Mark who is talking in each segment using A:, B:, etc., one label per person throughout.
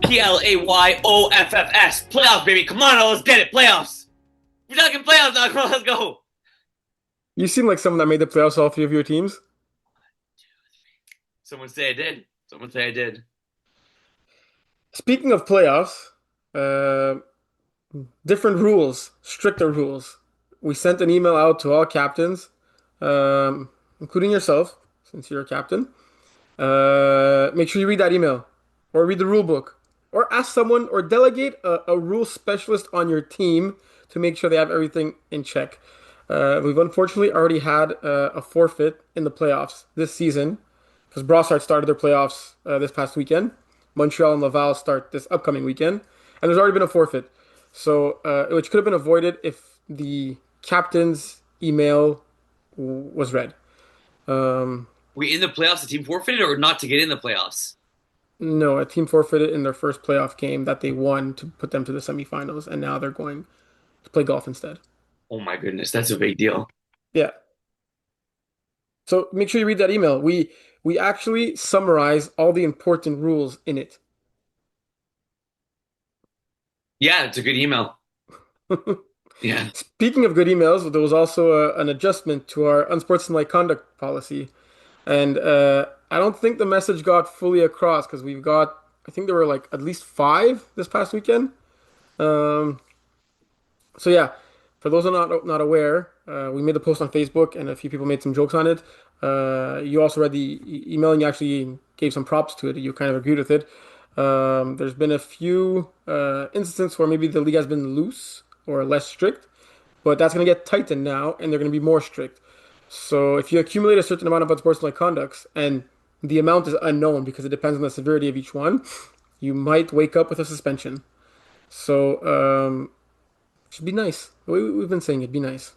A: Playoffs. Playoffs, baby. Come on, let's get it. Playoffs. We're talking playoffs now. Come on, let's go.
B: You seem like someone that made the playoffs, all three of your teams.
A: Someone say I did. Someone say I did.
B: Speaking of playoffs, uh, different rules, stricter rules. We sent an email out to all captains, including yourself, since you're a captain. Make sure you read that email, or read the rule book, or ask someone, or delegate a rule specialist on your team to make sure they have everything in check. We've unfortunately already had a forfeit in the playoffs this season because Brossard started their playoffs this past weekend. Montreal and Laval start this upcoming weekend, and there's already been a forfeit. So, which could have been avoided if the captain's email was read. Um,
A: We in the playoffs, the team forfeited or not to get in the playoffs?
B: no, a team forfeited in their first playoff game that they won to put them to the semifinals, and now they're going to play golf instead.
A: Oh my goodness, that's a big deal.
B: Yeah. So make sure you read that email. We actually summarize all the important rules in it.
A: Yeah, it's a good email. Yeah.
B: Speaking of good emails, there was also an adjustment to our unsportsmanlike conduct policy, and I don't think the message got fully across because we've got, I think there were like at least five this past weekend. Um, so yeah, for those who are not aware, we made the post on Facebook, and a few people made some jokes on it. You also read the email, and you actually gave some props to it. You kind of agreed with it. There's been a few instances where maybe the league has been loose or less strict, but that's going to get tightened now, and they're going to be more strict. So if you accumulate a certain amount of unsportsmanlike conducts, and the amount is unknown because it depends on the severity of each one, you might wake up with a suspension. So should be nice. We've been saying it'd be nice.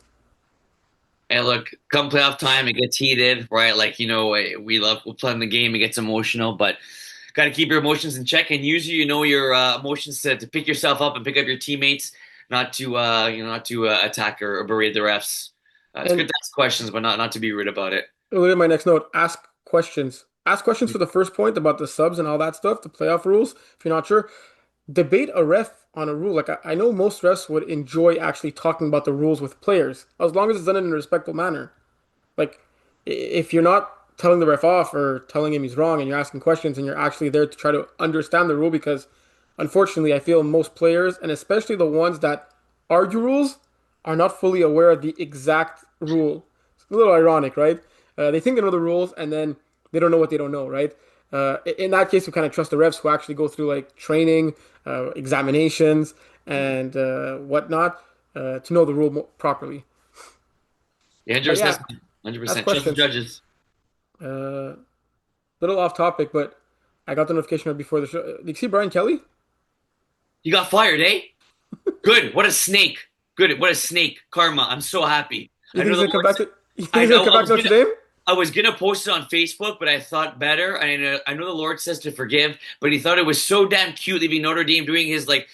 A: And look, come playoff time, it gets heated, right? Like, we're playing the game, it gets emotional, but got to keep your emotions in check and use your emotions to pick yourself up and pick up your teammates, not to attack or berate the refs. It's good
B: And
A: to ask questions, but not to be rude about it.
B: look at my next note. Ask questions. Ask questions for the first point about the subs and all that stuff, the playoff rules. If you're not sure, debate a ref on a rule. Like I know most refs would enjoy actually talking about the rules with players, as long as it's done in a respectful manner. Like if you're not telling the ref off or telling him he's wrong and you're asking questions and you're actually there to try to understand the rule, because unfortunately I feel most players, and especially the ones that argue rules, are not fully aware of the exact rule. It's a little ironic, right? They think they know the rules and then they don't know what they don't know, right? In that case, we kind of trust the refs who actually go through like training, examinations, and whatnot to know the rule properly.
A: Yeah,
B: But
A: 100%.
B: yeah, ask
A: 100%. Trust the
B: questions.
A: judges.
B: Uh, Little off topic, but I got the notification right before the show. Did you see Brian Kelly?
A: You got fired, eh? Good. What a snake. Good. What a snake. Karma. I'm so happy.
B: You
A: I
B: think
A: know
B: he's
A: the
B: gonna come
A: Lord.
B: back to? You think
A: I
B: he's gonna
A: know.
B: come back to Notre Dame?
A: I was gonna post it on Facebook, but I thought better. I know the Lord says to forgive, but he thought it was so damn cute leaving Notre Dame doing his like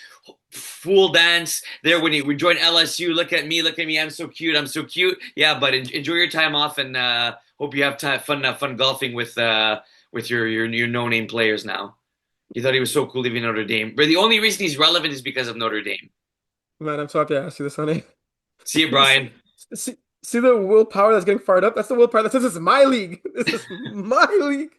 A: fool dance there when he would join LSU. Look at me. I'm so cute. I'm so cute. Yeah, but enjoy your time off and hope you have fun golfing with your no name players now. He thought he was so cool leaving Notre Dame, but the only reason he's relevant is because of Notre Dame.
B: Man, I'm so happy I asked you this, honey.
A: See you,
B: See,
A: Brian.
B: see the willpower that's getting fired up? That's the willpower that says this is my league. This is my league.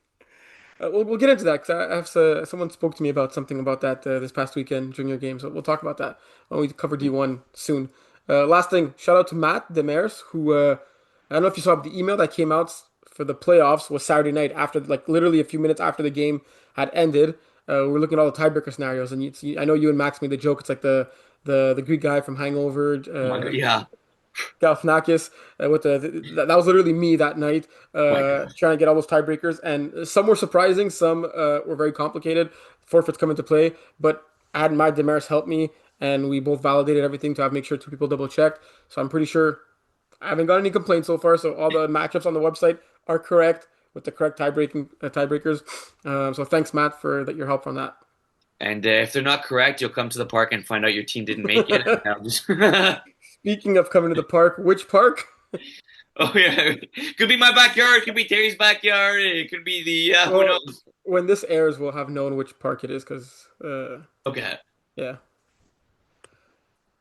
B: We'll get into that because I have someone spoke to me about something about that this past weekend during your game. So we'll talk about that when we cover D1 soon. Last thing, shout out to Matt Demers, who I don't know if you saw the email that came out for the playoffs was Saturday night after, like literally a few minutes after the game had ended. We were looking at all the tiebreaker scenarios, and I know you and Max made the joke. It's like the Greek guy from Hangover,
A: Oh my God, yeah.
B: Galifianakis, with that was literally me that night,
A: Oh my God.
B: trying to get all those tiebreakers, and some were surprising, some were very complicated. Forfeits come into play, but I had my Demaris help me, and we both validated everything to have make sure two people double checked. So I'm pretty sure I haven't got any complaints so far. So all the matchups on the website are correct with the correct tiebreakers. So thanks, Matt, for your help on that.
A: And if they're not correct, you'll come to the park and find out your team didn't make it. And I'll just
B: Speaking of coming to the park, which park?
A: Oh yeah, could be my backyard, could be Terry's backyard, it could be the who
B: Well,
A: knows.
B: when this airs, we'll have known which park it is because,
A: Okay.
B: yeah.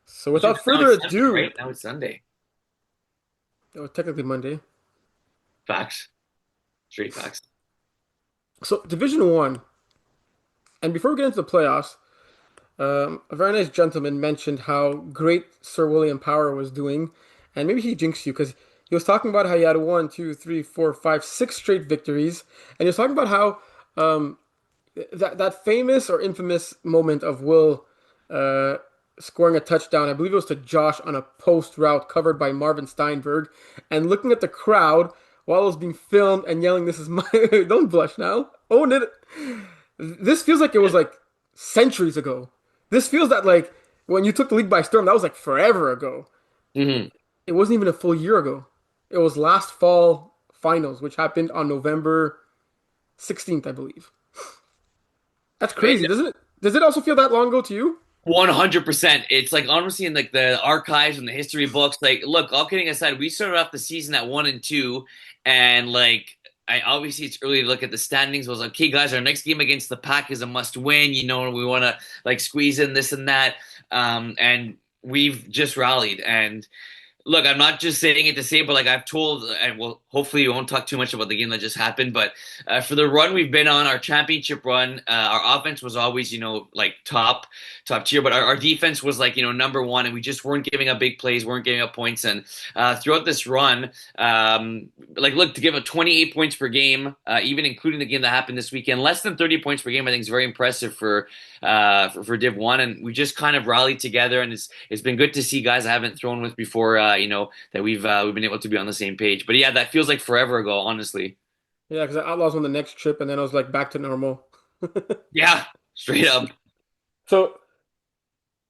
B: So
A: Which is
B: without
A: now
B: further
A: it's Sunday,
B: ado,
A: right? Now it's Sunday.
B: oh, technically Monday.
A: Facts. Straight facts.
B: So Division One, and before we get into the playoffs, a very nice gentleman mentioned how great Sir William Power was doing, and maybe he jinxed you because he was talking about how he had one, two, three, four, five, six straight victories, and he was talking about how um, that famous or infamous moment of Will uh, scoring a touchdown. I believe it was to Josh on a post route covered by Marvin Steinberg, and looking at the crowd while it was being filmed and yelling, "This is my!" Don't blush now. Own it. This feels like it was like centuries ago. This feels that like when you took the league by storm, that was like forever ago.
A: Hmm.
B: It wasn't even a full year ago. It was last fall finals, which happened on November 16th, I believe. That's crazy, doesn't it? Does it also feel that long ago to you?
A: 100%. It's like honestly in like the archives and the history books. Like, look, all kidding aside, we started off the season at 1-2, and like I obviously it's early to look at the standings. I was like, okay, guys, our next game against the Pack is a must win. You know, we want to like squeeze in this and that. And we've just rallied and look, I'm not just saying it to say it, but like I've told, and well, hopefully we won't talk too much about the game that just happened. But for the run we've been on, our championship run, our offense was always, like top tier, but our defense was like, number one, and we just weren't giving up big plays, weren't giving up points. And throughout this run, like look to give up 28 points per game, even including the game that happened this weekend, less than 30 points per game, I think is very impressive for Div One, and we just kind of rallied together, and it's been good to see guys I haven't thrown with before. That we've been able to be on the same page. But yeah, that feels like forever ago, honestly.
B: Yeah, because the Outlaws won the next trip, and then I was like back to normal.
A: Yeah, straight up.
B: So,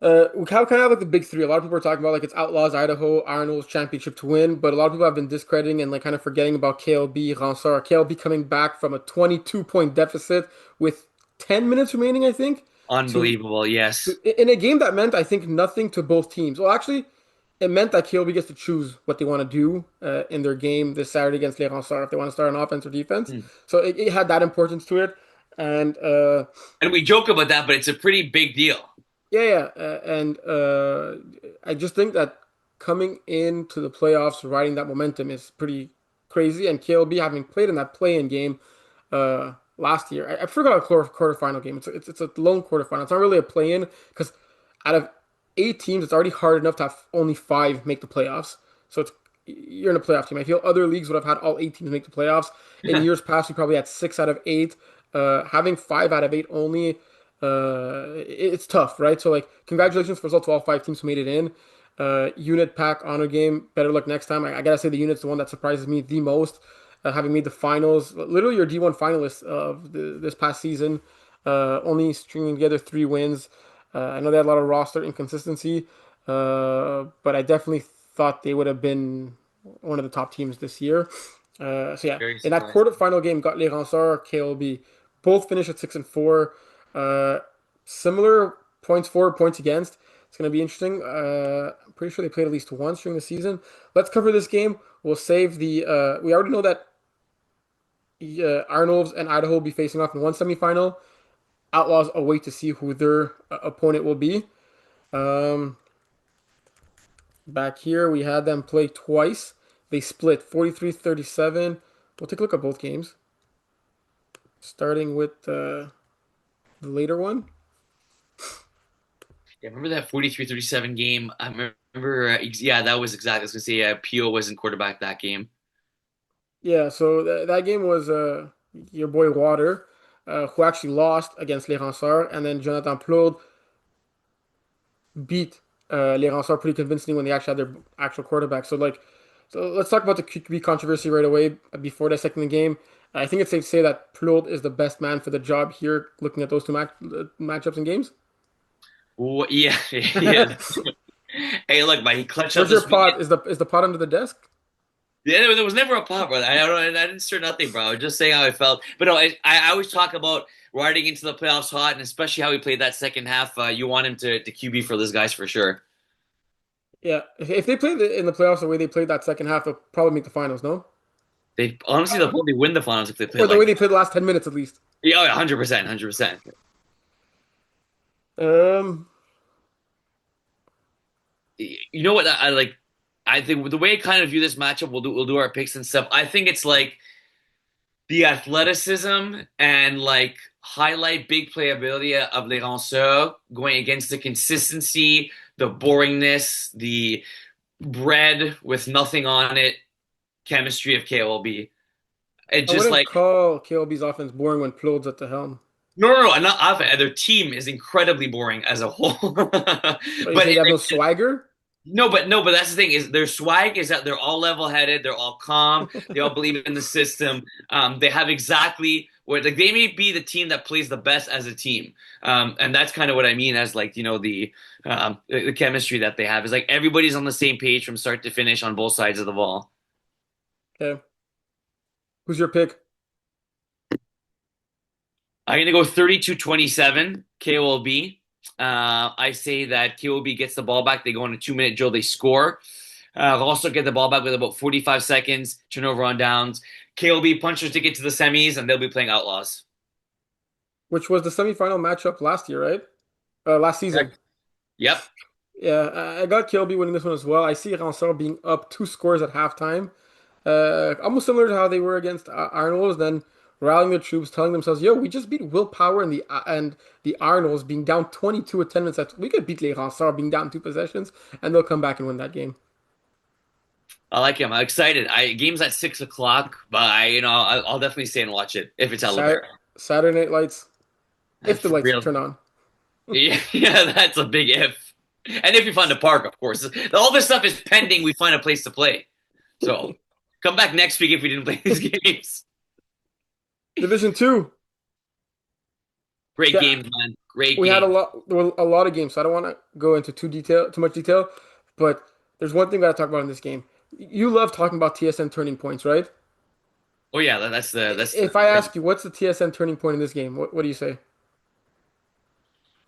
B: we kind of have like the big three. A lot of people are talking about like it's Outlaws, Idaho, Arnold's championship to win, but a lot of people have been discrediting and like kind of forgetting about KLB, Ransard. KLB coming back from a 22-point deficit with 10 minutes remaining, I think, to
A: Unbelievable. Yes.
B: in a game that meant I think nothing to both teams. Well, actually, it meant that KLB gets to choose what they want to do in their game this Saturday against Les Ransard if they want to start on offense or defense.
A: Hmm.
B: So it had that importance to it, and
A: And we joke about that, but it's a pretty big deal.
B: yeah, yeah, and I just think that coming into the playoffs, riding that momentum is pretty crazy. And KLB having played in that play-in game last year, I forgot a quarterfinal game. It's a lone quarterfinal. It's not really a play-in because out of 8 teams, it's already hard enough to have only 5 make the playoffs. So you're in a playoff team. I feel other leagues would have had all 8 teams make the playoffs. In years past, we probably had 6 out of 8. Having 5 out of 8 only, it's tough, right? So like, congratulations first of all to all 5 teams who made it in. Unit pack honor game. Better luck next time. I gotta say the unit's the one that surprises me the most. Having made the finals, literally your D1 finalist of this past season, only stringing together 3 wins. I know they had a lot of roster inconsistency, but I definitely thought they would have been one of the top teams this year. So yeah,
A: Very
B: in that
A: surprising.
B: quarterfinal game, got Les Ranseurs, KLB, both finished at 6-4. Uh, Similar points for, points against. It's going to be interesting. I'm pretty sure they played at least once during the season. Let's cover this game. We'll save the. We already know that Arnolds and Idaho will be facing off in one semifinal. Outlaws await to see who their opponent will be. Um, Back here, we had them play twice. They split 43-37. We'll take a look at both games, starting with the later one.
A: Yeah, remember that 43-37 game? I remember, yeah, that was exactly. I was gonna say, Pio wasn't quarterback that game.
B: Yeah, so that game was your boy Water, who actually lost against Les Ranceurs, and then Jonathan Claude beat Les Ranceurs pretty convincingly when they actually had their actual quarterback. So let's talk about the QB controversy right away before dissecting the game. I think it's safe to say that Claude is the best man for the job here, looking at those two matchups and games.
A: Oh, yeah, he is. Hey, look, man, he clutched up
B: Where's your
A: this weekend.
B: pot? Is the pot under the desk?
A: Yeah, there was never a pot, brother. I don't know. I didn't stir nothing, bro. I was just saying how I felt. But no, I always talk about riding into the playoffs hot, and especially how he played that second half. You want him to QB for those guys for sure.
B: Yeah, if they played in the playoffs the way they played that second half, they'll probably make the finals. No.
A: They honestly they'll probably win the finals if they play
B: or the
A: like
B: way
A: that.
B: they played the last 10 minutes at least.
A: Yeah, 100%, 100%.
B: Um,
A: You know what I like? I think the way I kind of view this matchup, we'll do our picks and stuff. I think it's like the athleticism and like highlight big playability of Les Lanceurs going against the consistency, the boringness, the bread with nothing on it chemistry of KOLB. It
B: I
A: just
B: wouldn't
A: like
B: call KLB's offense boring when Claude's at the helm.
A: no, not offense. Their team is incredibly boring as a whole.
B: But you
A: But
B: say they have no swagger?
A: no, but that's the thing is their swag is that they're all level-headed, they're all calm, they all believe in the system. They have exactly what like they may be the team that plays the best as a team, and that's kind of what I mean as like the chemistry that they have is like everybody's on the same page from start to finish on both sides of the ball.
B: Okay. Who's your pick?
A: I'm gonna go 32-27 KOLB. I say that KOLB gets the ball back. They go on a 2 minute drill. They score. They'll also get the ball back with about 45 seconds. Turnover on downs. KOB punches to get to the semis, and they'll be playing Outlaws.
B: Which was the semifinal matchup last year, right? Last season.
A: Correct. Yep.
B: Yeah, I got KLB winning this one as well. I see Ransard being up 2 scores at halftime. Almost similar to how they were against Arnold's, then rallying their troops, telling themselves, "Yo, we just beat Willpower and the Arnolds being down 22 with 10 minutes left. We could beat Les Ransard being down 2 possessions, and they'll come back and win that game."
A: I like him. I'm excited. Game's at 6 o'clock, but I'll definitely stay and watch it if it's at LeBaron.
B: Sat Saturday Night Lights, if the
A: For
B: lights
A: real.
B: turn on.
A: Yeah, yeah, that's a big if. And if we find a park, of course. All this stuff is pending. We find a place to play. So come back next week if we didn't play these games.
B: Division Two.
A: Great
B: Yeah,
A: games, man. Great
B: we had a
A: game.
B: lot. There were a lot of games, so I don't want to go into too much detail. But there's one thing I got to talk about in this game. You love talking about TSN turning points, right?
A: Oh yeah, that's the
B: If I ask you what's the TSN turning point in this game, what do you say?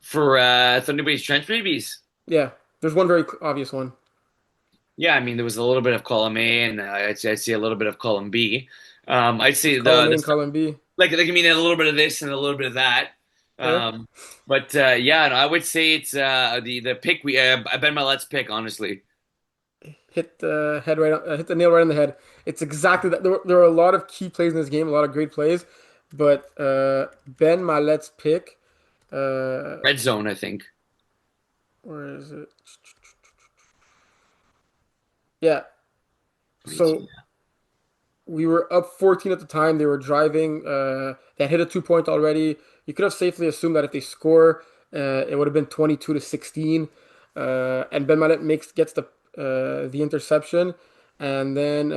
A: for Thunder Bay's trench babies.
B: Yeah, there's one very obvious one.
A: Yeah, I mean there was a little bit of column A and I'd see a little bit of column B. I'd
B: It's
A: say
B: column A
A: the
B: and
A: stuff
B: column B.
A: like I mean a little bit of this and a little bit of that.
B: Yeah,
A: Um, but yeah, no, I would say it's the pick we Ben Mallet's pick honestly.
B: hit the head right, hit the nail right on the head. It's exactly that. There were a lot of key plays in this game, a lot of great plays, but Ben Malet's pick.
A: Red zone, I think.
B: Where is it? Yeah.
A: Let me see.
B: So we were up 14 at the time. They were driving. They had hit a 2 point already. You could have safely assumed that if they score, it would have been 22 to 16. And Ben Mallet gets the interception, and then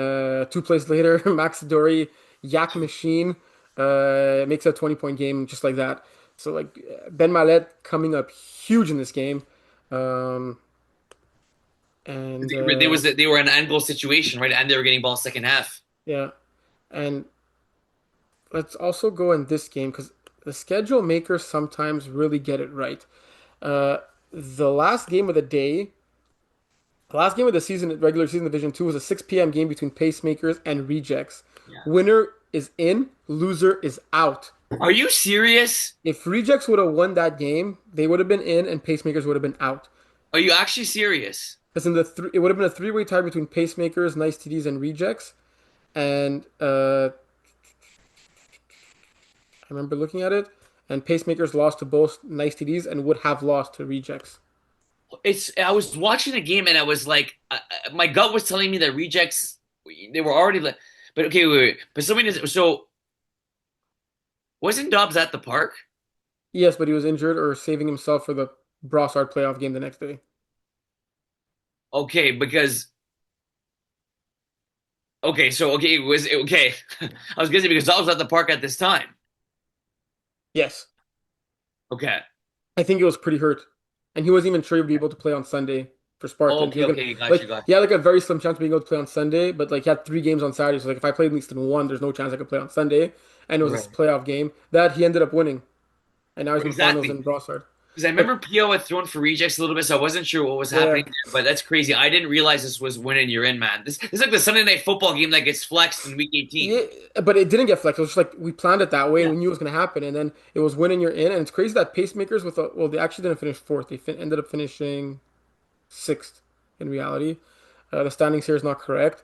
B: 2 plays later, Max Dory Yak Machine makes a 20 point game just like that. So like Ben Mallet coming up huge in this game, um, and
A: They were in an end goal situation, right? And they were getting ball second half.
B: yeah, and let's also go in this game because the schedule makers sometimes really get it right. Uh, the last game of the day, the last game of the season, regular season Division Two, was a 6 p.m. game between Pacemakers and Rejects.
A: Yeah.
B: Winner is in, loser is out.
A: Are you serious?
B: If Rejects would have won that game, they would have been in and Pacemakers would have been out.
A: Are you actually serious?
B: Because it would have been a three-way tie between Pacemakers, Nice TDs, and Rejects. And I remember looking at it, and Pacemakers lost to both Nice TDs and would have lost to Rejects.
A: I was watching the game and I was like, my gut was telling me that rejects they were already like, but okay, wait. But somebody does so wasn't Dobbs at the park?
B: Yes, but he was injured or saving himself for the Brossard playoff game the next day.
A: Okay, because okay, was it okay? I was gonna say because Dobbs was at the park at this time.
B: Yes,
A: Okay.
B: I think he was pretty hurt, and he wasn't even sure he'd be able to play on Sunday for Spartan. He
A: Okay,
B: was gonna
A: okay, got you,
B: like
A: got
B: he had like a very slim chance of being able to play on Sunday, but like he had 3 games on Saturday, so like if I played at least in one, there's no chance I could play on Sunday, and it
A: you.
B: was a
A: Right.
B: playoff game that he ended up winning, and now he's in the finals
A: Exactly.
B: in Brossard.
A: Because I
B: But
A: remember PO had thrown for rejects a little bit, so I wasn't sure what was happening
B: yeah,
A: there. But that's crazy. I didn't realize this was win and you're in, man. This is like the Sunday night football game that gets flexed in week 18.
B: yeah, but it didn't get flexed. It was just like we planned it that way and
A: Yeah.
B: we knew it was going to happen. And then it was winning you're in. And it's crazy that pacemakers with a, well, they actually didn't finish fourth. Ended up finishing sixth in reality. The standings here is not correct.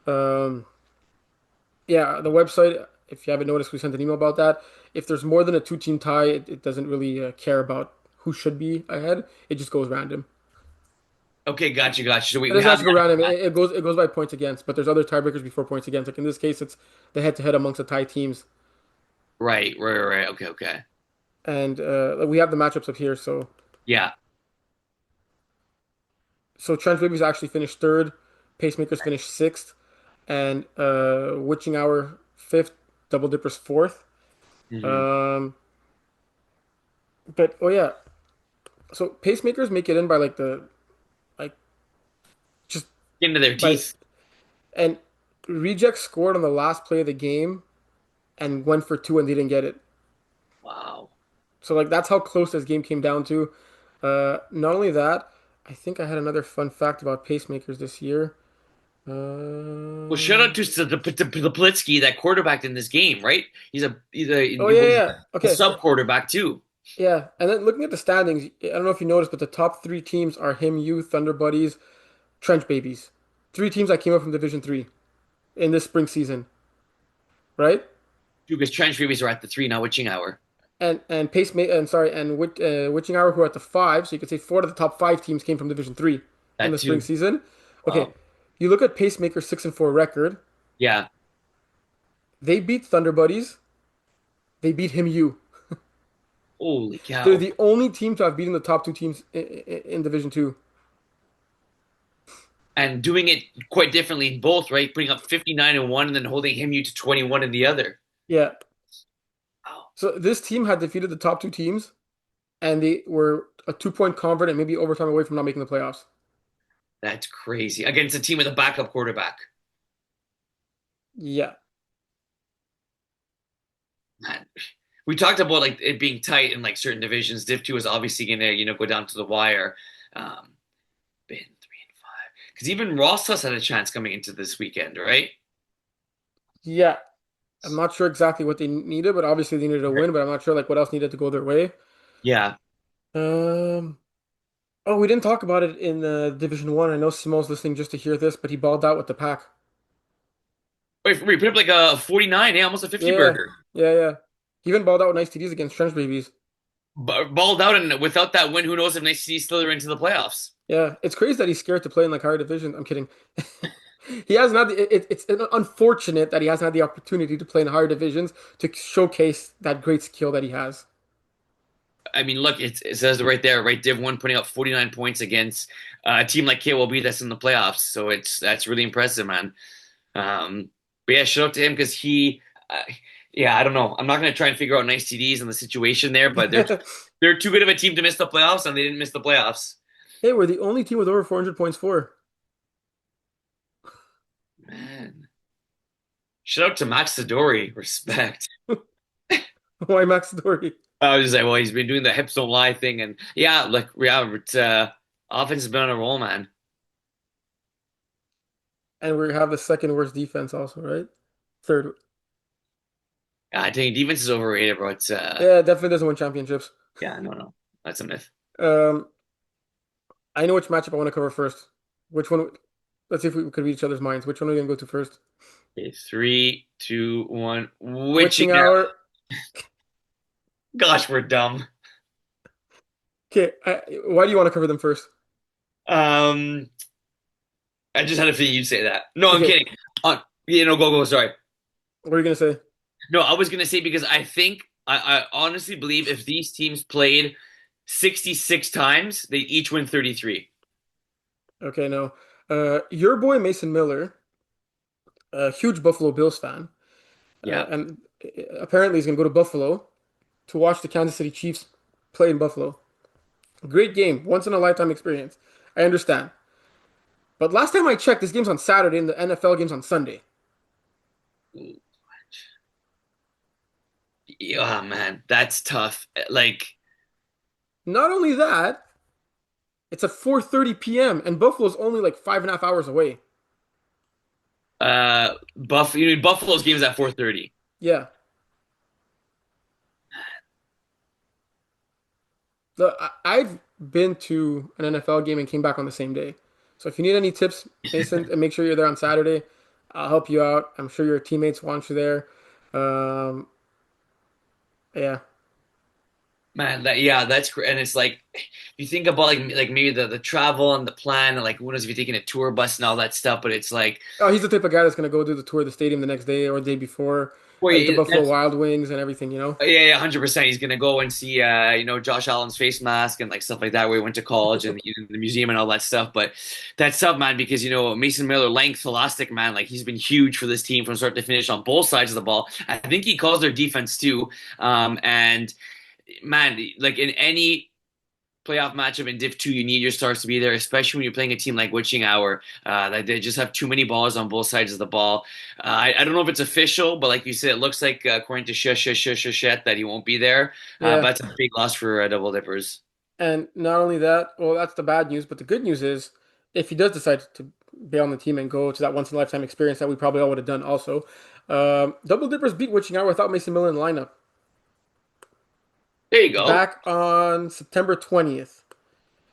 B: Um, yeah, the website, if you haven't noticed, we sent an email about that. If there's more than a two-team tie, it doesn't really care about who should be ahead. It just goes random.
A: Okay, gotcha. So we,
B: It
A: we
B: doesn't
A: have
B: actually go random.
A: that.
B: It goes by points against, but there's other tiebreakers before points against. Like in this case, it's the head-to-head amongst the tie teams,
A: Right. Okay.
B: and like, we have the matchups up here.
A: Yeah.
B: So Trent Babies actually finished third, Pacemakers finished sixth, and Witching Hour fifth, Double Dippers fourth.
A: Hmm.
B: Um, but oh yeah, so Pacemakers make it in by like the like just
A: Into their
B: by
A: teeth.
B: and Reject scored on the last play of the game and went for two and they didn't get it.
A: Wow.
B: So like that's how close this game came down to. Not only that, I think I had another fun fact about pacemakers this year.
A: Well, shout out
B: Um,
A: to Plitsky, that quarterback in this game, right?
B: oh
A: He
B: yeah,
A: was
B: yeah.
A: a
B: Okay,
A: sub quarterback too.
B: yeah. And then looking at the standings, I don't know if you noticed, but the top three teams are him, you, Thunder Buddies, Trench Babies. Three teams that came up from Division Three in this spring season, right?
A: Because trench babies are at the three now, witching hour.
B: And and sorry, and Witching Hour who are at the five. So you could say four of the top five teams came from Division Three in
A: That
B: the spring
A: too.
B: season. Okay,
A: Wow.
B: you look at Pacemaker's 6-4 record.
A: Yeah.
B: They beat Thunder Buddies. They beat him. You.
A: Holy
B: They're
A: cow.
B: the only team to have beaten the top two teams in Division Two.
A: And doing it quite differently in both, right? Putting up 59 in one and then holding him you to 21 in the other.
B: Yeah.
A: Wow.
B: So this team had defeated the top two teams, and they were a 2 point convert and maybe overtime away from not making the playoffs.
A: That's crazy. Against a team with a backup quarterback.
B: Yeah.
A: Man. We talked about like it being tight in like certain divisions. Div 2 is obviously gonna, go down to the wire. Been 3-5. Because even Rostas had a chance coming into this weekend, right?
B: Yeah. I'm not sure exactly what they needed, but obviously they needed a win. But I'm not sure like what else needed to go their way.
A: Yeah.
B: Um. Oh, we didn't talk about it in Division One. I know Simo's listening just to hear this, but he balled out with the pack.
A: Wait, put up like a 49, yeah, almost a 50
B: Yeah,
A: burger.
B: yeah. He even balled out with nice TDs against Trench Babies.
A: Balled out, and without that win, who knows if Nice City still are into the playoffs.
B: Yeah, it's crazy that he's scared to play in like higher divisions. I'm kidding. He hasn't had it's unfortunate that he hasn't had the opportunity to play in higher divisions to showcase that great skill that he has.
A: I mean, look, it says right there, right? Div 1 putting up 49 points against a team like KOB that's in the playoffs. So that's really impressive, man. But yeah, shout out to him because yeah, I don't know. I'm not going to try and figure out nice TDs and the situation there, but they're too good of a team to miss the playoffs, and they didn't miss the playoffs.
B: Hey, we're the only team with over 400 points for.
A: Man, shout out to Max Sidori. Respect.
B: Why Max Dory?
A: I was just like, well, he's been doing the hips don't lie thing, and yeah, like yeah, offense has been on a roll, man.
B: And we have the second worst defense also, right? Third.
A: I think defense is overrated, bro.
B: Yeah, definitely doesn't win championships.
A: Yeah, no, that's a myth.
B: Um, I know which matchup I want to cover first. Which one? Let's see if we could read each other's minds. Which one are we gonna go to first?
A: Okay, 3, 2, 1. Witching
B: Witching
A: hour.
B: Hour.
A: Gosh, we're dumb.
B: Okay, why do you want to cover them first?
A: Um, I just had a feeling you'd say that. No, I'm
B: Okay,
A: kidding. Go. Sorry.
B: what are you gonna say?
A: No, I was gonna say because I honestly believe if these teams played 66 times, they each win 33.
B: Okay, no. Your boy Mason Miller, a huge Buffalo Bills fan,
A: Yeah.
B: and apparently he's gonna go to Buffalo to watch the Kansas City Chiefs play in Buffalo. Great game, once in a lifetime experience. I understand. But last time I checked, this game's on Saturday and the NFL game's on Sunday.
A: Yeah, man, that's tough. Like,
B: Not only that, it's at 4:30 p.m. and Buffalo's only like 5.5 hours away.
A: Buffalo's game is at 4:30.
B: Yeah. I've been to an NFL game and came back on the same day. So if you need any tips, Mason, and make sure you're there on Saturday. I'll help you out. I'm sure your teammates want you there. Um, yeah.
A: Man, yeah, that's great. And it's like you think about like maybe the travel and the plan and like who knows if you're taking a tour bus and all that stuff, but it's like
B: Oh, he's the type of guy that's gonna go do the tour of the stadium the next day or the day before,
A: boy,
B: eat the Buffalo
A: that's
B: Wild Wings and everything, you know?
A: yeah, 100%. He's gonna go and see Josh Allen's face mask and like stuff like that where he went to college and the museum and all that stuff. But that's tough, man, because Mason Miller, length, elastic, man, like he's been huge for this team from start to finish on both sides of the ball. I think he calls their defense too. And man, like in any playoff matchup in Div 2, you need your stars to be there, especially when you're playing a team like Witching Hour. That they just have too many balls on both sides of the ball. I don't know if it's official, but like you said, it looks like according to Shet that he won't be there. But
B: Yeah.
A: that's a big loss for Double Dippers.
B: And not only that, well, that's the bad news, but the good news is if he does decide to bail on the team and go to that once in a lifetime experience that we probably all would have done also, Double Dippers beat Witching Hour without Mason Miller in the lineup.
A: There you
B: It's
A: go.
B: back on September 20th.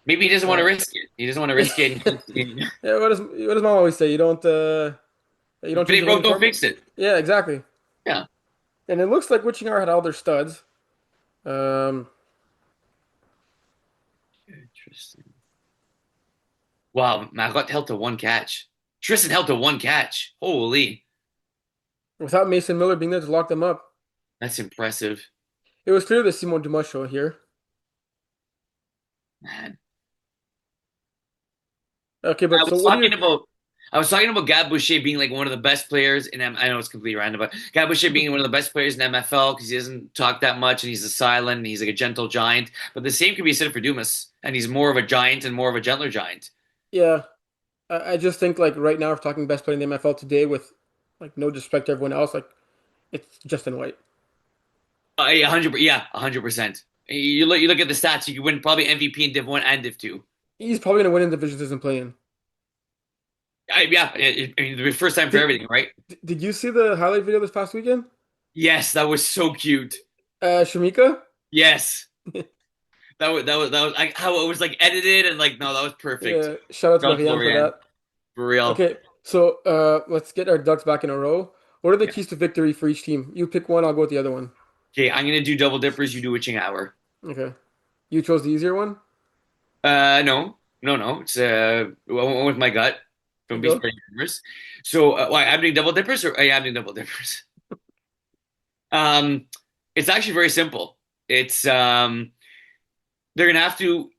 A: Maybe he doesn't want
B: Uh,
A: to risk it. He doesn't want to risk it.
B: yeah, what does mom always say? You don't
A: If it
B: change
A: ain't
B: a
A: broke,
B: winning
A: don't
B: formula.
A: fix it.
B: Yeah, exactly.
A: Yeah.
B: And it looks like Witching Hour had all their studs. Um,
A: Interesting. Wow, man, I got held to one catch. Tristan held to one catch. Holy,
B: without Mason Miller being there to lock them up,
A: that's impressive,
B: it was clear the Simon Dumas show here.
A: man.
B: Okay,
A: I
B: but so
A: was
B: what do
A: talking
B: you?
A: about I was talking about Gab Boucher being like one of the best players in I know it's completely random, but Gab Boucher being one of the best players in MFL because he doesn't talk that much and he's a silent and he's like a gentle giant. But the same could be said for Dumas, and he's more of a giant and more of a gentler giant.
B: Yeah, I just think like right now, if we're talking best player in the MFL today, with like no disrespect to everyone else, like it's Justin White.
A: Yeah, 100%. You look at the stats, you could win probably MVP in Div 1 and Div 2.
B: He's probably gonna win in divisions he doesn't play in.
A: I mean, the first time for
B: Did
A: everything, right?
B: Did you see the highlight video this past weekend?
A: Yes, that was so cute.
B: Shamika?
A: Yes. That was like how it was like edited and like no, that was perfect.
B: Yeah, shout out to
A: Shout out to
B: Marianne for
A: Lorianne,
B: that.
A: for real.
B: Okay, so let's get our ducks back in a row. What are the
A: Yeah.
B: keys to victory for each team? You pick one, I'll go with the other one.
A: Okay, I'm gonna do double dippers. You do witching hour.
B: Okay. You chose the easier one?
A: No, no. It's I went with my gut.
B: You
A: Don't be
B: go.
A: spreading rumors. So, why I'm doing double dippers or I'm doing double dippers? Um, it's actually very simple. It's they're gonna have to.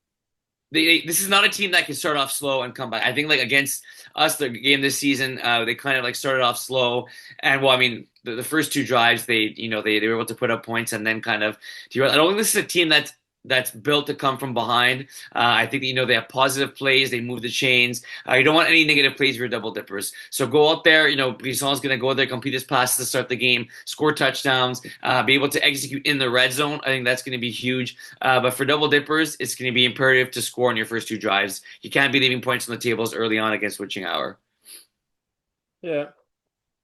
A: This is not a team that can start off slow and come back. I think like against us, the game this season, they kind of like started off slow, and well, I mean, the first two drives, they were able to put up points and then kind of. I don't think this is a team that's built to come from behind. I think that, they have positive plays, they move the chains. You don't want any negative plays for your double dippers. So go out there, Brisson's going to go there, complete his passes to start the game, score touchdowns, be able to execute in the red zone. I think that's going to be huge. But for double dippers, it's going to be imperative to score on your first two drives. You can't be leaving points on the tables early on against Witching Hour.
B: Yeah.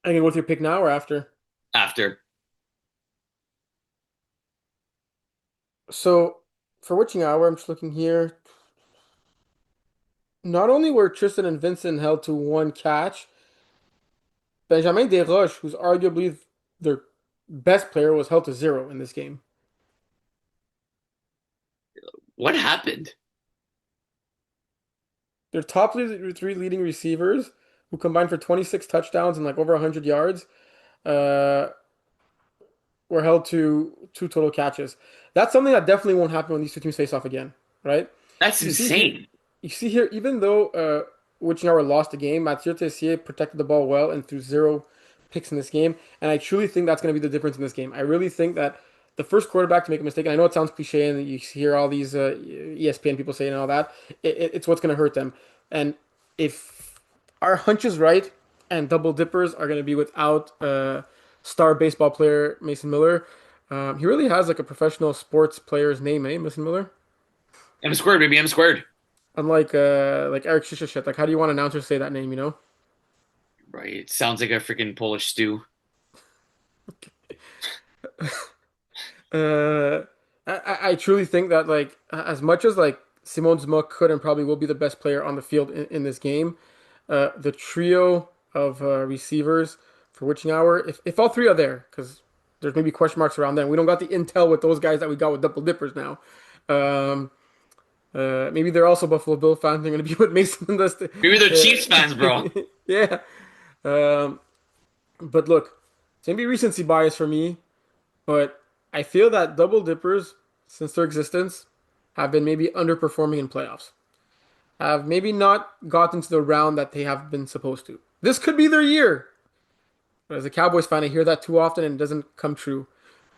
B: I can go with your pick now or after.
A: After.
B: So for witching hour, I'm just looking here. Not only were Tristan and Vincent held to one catch, Benjamin Desroches, who's arguably their best player, was held to zero in this game.
A: What happened?
B: Their top three leading receivers, who combined for 26 touchdowns and like over 100 yards, uh, were held to two total catches. That's something that definitely won't happen when these two teams face off again, right?
A: That's
B: You see here,
A: insane.
B: you see here, even though Wichinauer lost the game, Mathieu Tessier protected the ball well and threw zero picks in this game. And I truly think that's going to be the difference in this game. I really think that the first quarterback to make a mistake, and I know it sounds cliche and you hear all these ESPN people saying and all that, it's what's going to hurt them. And if our hunch is right and double dippers are going to be without star baseball player Mason Miller, he really has like a professional sports player's name, eh, Mason Miller?
A: M squared, baby, M squared.
B: Unlike like Eric Shishashet. Like how do you want announcers to say that name, you know?
A: Right. It sounds like a freaking Polish stew.
B: Uh, I truly think that like as much as like Simon Zma could and probably will be the best player on the field in this game, the trio of receivers for witching hour, if all three are there, because there's maybe question marks around them. We don't got the intel with those guys that we got with double dippers now. Um, maybe they're also Buffalo Bill fans. They're going to be with Mason and Dusty.
A: Maybe they're Chiefs fans, bro.
B: Yeah. Um, but look, it's gonna be recency bias for me. But I feel that double dippers, since their existence, have been maybe underperforming in playoffs. Have maybe not gotten to the round that they have been supposed to. This could be their year. But as a Cowboys fan, I hear that too often and it doesn't come true.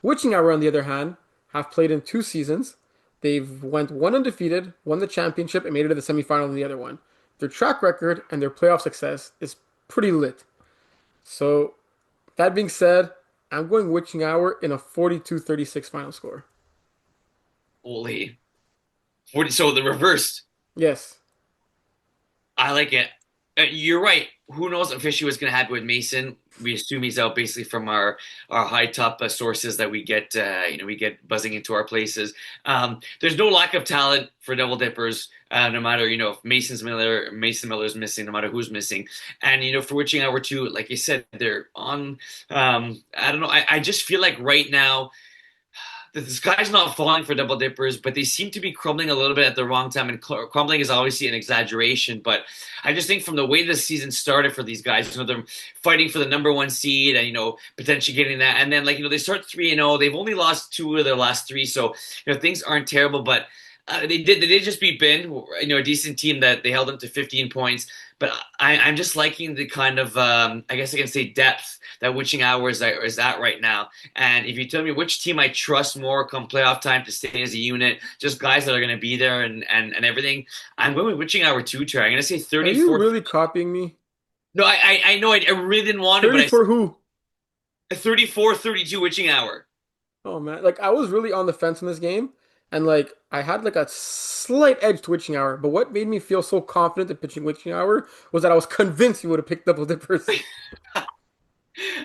B: Witching Hour, on the other hand, have played in 2 seasons. They've went one undefeated, won the championship, and made it to the semifinal in the other one. Their track record and their playoff success is pretty lit. So, that being said, I'm going Witching Hour in a 42-36 final score.
A: Holy. 40, so the reversed.
B: Yes.
A: I like it. You're right. Who knows officially what's going to happen with Mason? We assume he's out basically from our high top sources that we get we get buzzing into our places. There's no lack of talent for double dippers, no matter if Mason Miller's missing, no matter who's missing, and for witching hour two, like you said, they're on. I don't know. I just feel like right now the sky's not falling for double dippers, but they seem to be crumbling a little bit at the wrong time. And crumbling is obviously an exaggeration, but I just think from the way the season started for these guys, they're fighting for the number one seed and potentially getting that, and then they start 3-0. They've only lost two of their last three, so things aren't terrible, but. They did just beat Ben, a decent team that they held them to 15 points. But I'm just liking the kind of I guess I can say depth that Witching Hour is at right now. And if you tell me which team I trust more come playoff time to stay as a unit, just guys that are going to be there and everything, I'm going with Witching Hour 2, Trey. I'm going to say
B: Are you
A: 34.
B: really copying me?
A: No, I know I really didn't want to, but
B: 30
A: I said
B: for who?
A: 34-32 Witching Hour.
B: Oh man, like I was really on the fence in this game, and like I had like a slight edge to Witching Hour. But what made me feel so confident in pitching Witching Hour was that I was convinced you would have picked Double Dippers.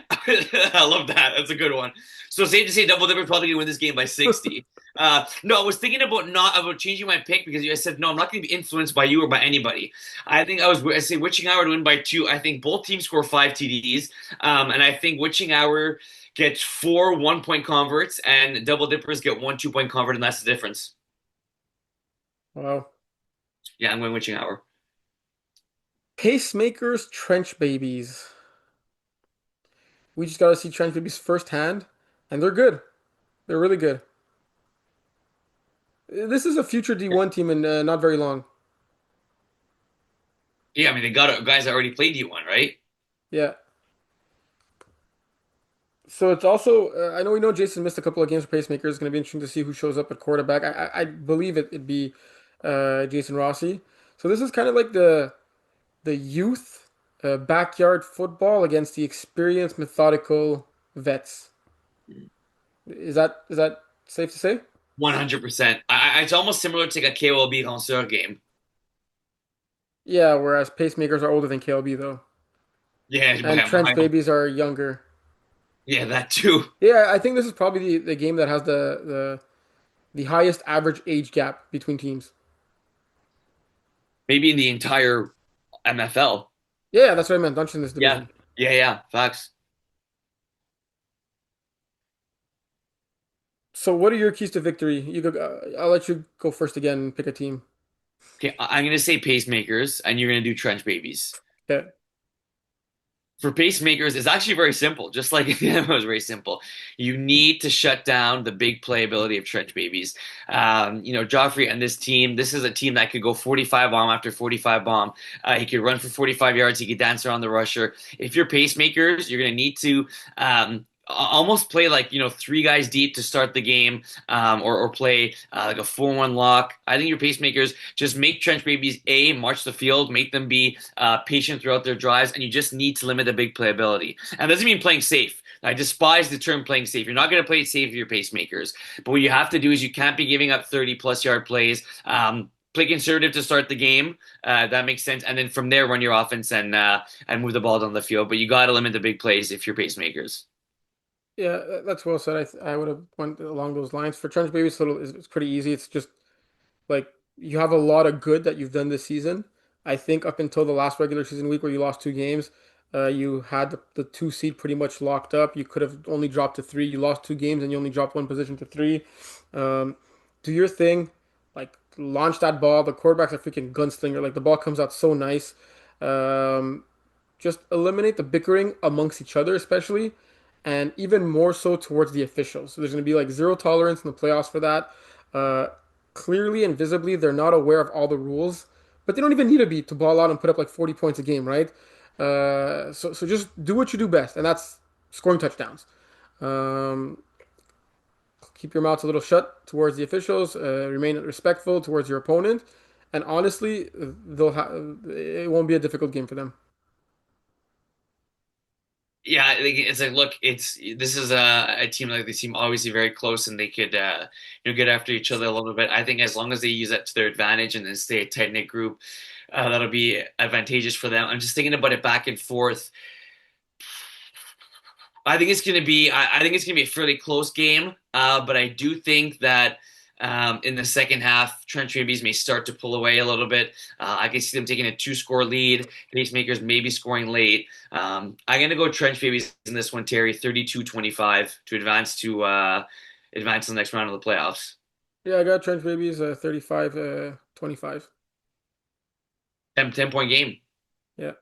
A: I love that. That's a good one. So safe to say, Double Dipper probably gonna win this game by 60. No, I was thinking about changing my pick because you guys said no. I'm not going to be influenced by you or by anybody. I say Witching Hour to win by 2. I think both teams score 5 TDs, and I think Witching Hour gets 4 1-point converts, and Double Dippers get 1 2-point convert, and that's the difference.
B: Wow.
A: Yeah, I'm going Witching Hour.
B: Pacemakers, trench babies. We just got to see trench babies firsthand, and they're good. They're really good. This is a future D1 team in not very long.
A: Yeah, I mean they got guys that already played you one, right?
B: Yeah. So it's also I know we know Jason missed a couple of games for pacemakers. It's going to be interesting to see who shows up at quarterback. I believe it'd be Jason Rossi. So this is kind of like the youth backyard football against the experienced methodical vets. Is that safe to say?
A: 100%. It's almost similar to like a KOB Ranceur game.
B: Yeah. Whereas pacemakers are older than KLB though,
A: Yeah,
B: and trench
A: by
B: babies are younger.
A: yeah, that too.
B: Yeah, I think this is probably the game that has the highest average age gap between teams.
A: Maybe in the entire MFL.
B: Yeah, that's what I meant. Not just in this
A: Yeah,
B: division.
A: yeah, facts.
B: So, what are your keys to victory? You go. I'll let you go first again and pick a team.
A: Okay, I'm gonna say pacemakers, and you're gonna do trench babies.
B: Okay.
A: For pacemakers, it's actually very simple. Just like it was very simple. You need to shut down the big playability of trench babies. Joffrey and this team. This is a team that could go 45 bomb after 45 bomb. He could run for 45 yards. He could dance around the rusher. If you're pacemakers, you're gonna need to almost play like 3 guys deep to start the game, or play like a 4-1 lock. I think your pacemakers just make trench babies march the field, make them be patient throughout their drives, and you just need to limit the big playability. And that doesn't mean playing safe. I despise the term playing safe. You're not going to play it safe with your pacemakers. But what you have to do is you can't be giving up 30 plus yard plays. Play conservative to start the game. That makes sense. And then from there, run your offense and move the ball down the field. But you got to limit the big plays if you're pacemakers.
B: Yeah, that's well said. I would have went along those lines. For Trench Baby, it's pretty easy. It's just like you have a lot of good that you've done this season. I think up until the last regular season week where you lost two games, you had the two seed pretty much locked up. You could have only dropped to three. You lost two games and you only dropped one position to three. Um, do your thing, like launch that ball. The quarterback's a freaking gunslinger. Like the ball comes out so nice. Um, just eliminate the bickering amongst each other, especially, and even more so towards the officials. So there's going to be like zero tolerance in the playoffs for that. Uh, Clearly and visibly, they're not aware of all the rules, but they don't even need to be to ball out and put up like 40 points a game, right? So just do what you do best, and that's scoring touchdowns. Um, Keep your mouths a little shut towards the officials. Remain respectful towards your opponent, and honestly, it won't be a difficult game for them.
A: Yeah, it's like look, this is a team like they seem obviously very close and they could get after each other a little bit. I think as long as they use that to their advantage and then stay a tight knit group, that'll be advantageous for them. I'm just thinking about it back and forth. I think it's gonna be a fairly close game, but I do think that in the second half, Trent Babies may start to pull away a little bit. I can see them taking a two-score lead. Pacemakers maybe scoring late. I'm gonna go Trent Babies in this one, Terry, 32-25 to advance to the next round of the playoffs.
B: Yeah, I got Trench Babies 35 25.
A: 10 point game.
B: Yeah.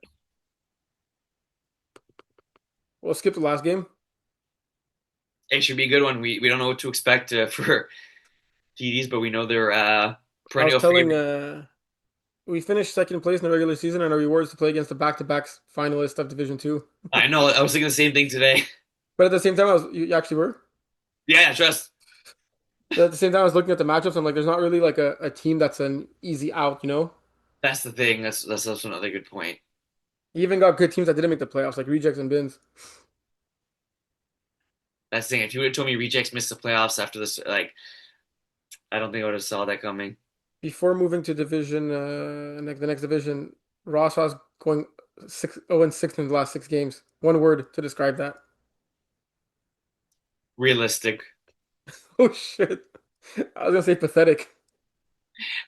B: We'll skip the last game.
A: It should be a good one. We don't know what to expect for TDs, but we know they're
B: I was
A: perennial
B: telling
A: favorites.
B: we finished second place in the regular season and our rewards to play against the back-to-back finalists of Division Two.
A: I know. I was thinking the same thing today.
B: But at the same time, you actually were.
A: Yeah, trust.
B: But at the same time, I was looking at the matchups. I'm like, there's not really like a team that's an easy out, you know?
A: That's the thing. That's also another good point.
B: You even got good teams that didn't make the playoffs, like Rejects and Bins.
A: That's the thing. If you would have told me Rejects missed the playoffs after this, like I don't think I would have saw that coming.
B: Before moving to division, the next division, Ross was going 0-6 in the last six games. One word to describe that.
A: Realistic.
B: Oh shit! I was gonna say pathetic.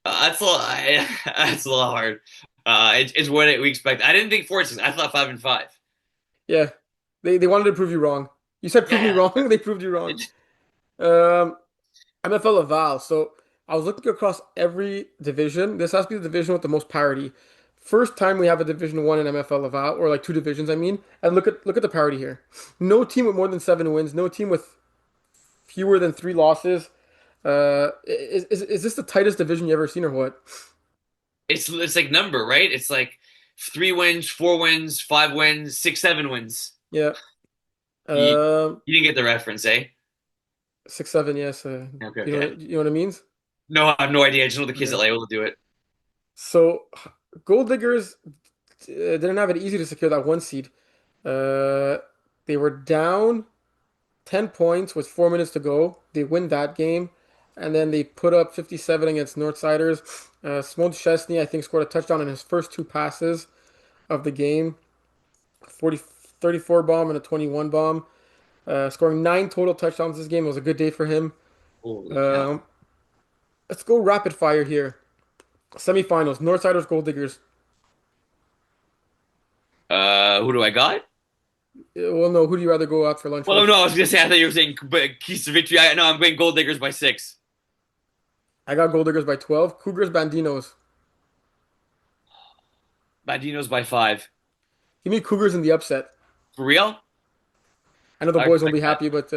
A: That's a lot. That's a lot hard. It's what we expect. I didn't think 4-6. I thought 5-5.
B: Yeah, they wanted to prove you wrong. You said prove me
A: Yeah.
B: wrong. They proved you wrong.
A: It's,
B: MFL Laval. So I was looking across every division. This has to be the division with the most parity. First time we have a Division One in MFL Laval, or like two divisions, I mean. And look at the parity here. No team with more than seven wins. No team with fewer than three losses. Is this the tightest division you ever seen, or what?
A: it's like number, right? It's like 3 wins, 4 wins, 5 wins, 6, 7 wins.
B: Yeah.
A: You,
B: Um,
A: you didn't get the reference, eh?
B: 6-7. Yes.
A: Okay,
B: You know
A: okay.
B: you know what it means.
A: No, I have no idea. I just know the kids that
B: Okay.
A: are able to do it.
B: So, Gold Diggers didn't have it easy to secure that one seed. Uh, they were down 10 points with 4 minutes to go. They win that game. And then they put up 57 against Northsiders. Smoltz Chesney, I think, scored a touchdown in his first two passes of the game. 34 bomb and a 21 bomb. Scoring nine total touchdowns this game. It was a good day for him.
A: Holy cow.
B: Um, let's go rapid fire here. Semifinals, Northsiders, Gold Diggers.
A: Who do I got?
B: Well, no, who do you rather go out for lunch
A: Well,
B: with?
A: no, I was gonna say I thought you were saying keys to victory. No, I'm going Gold Diggers by 6.
B: I got Gold Diggers by 12. Cougars, Bandinos.
A: Badinos by 5.
B: Give me Cougars in the upset.
A: For real?
B: I know the
A: I
B: boys won't
A: respect
B: be
A: that.
B: happy, but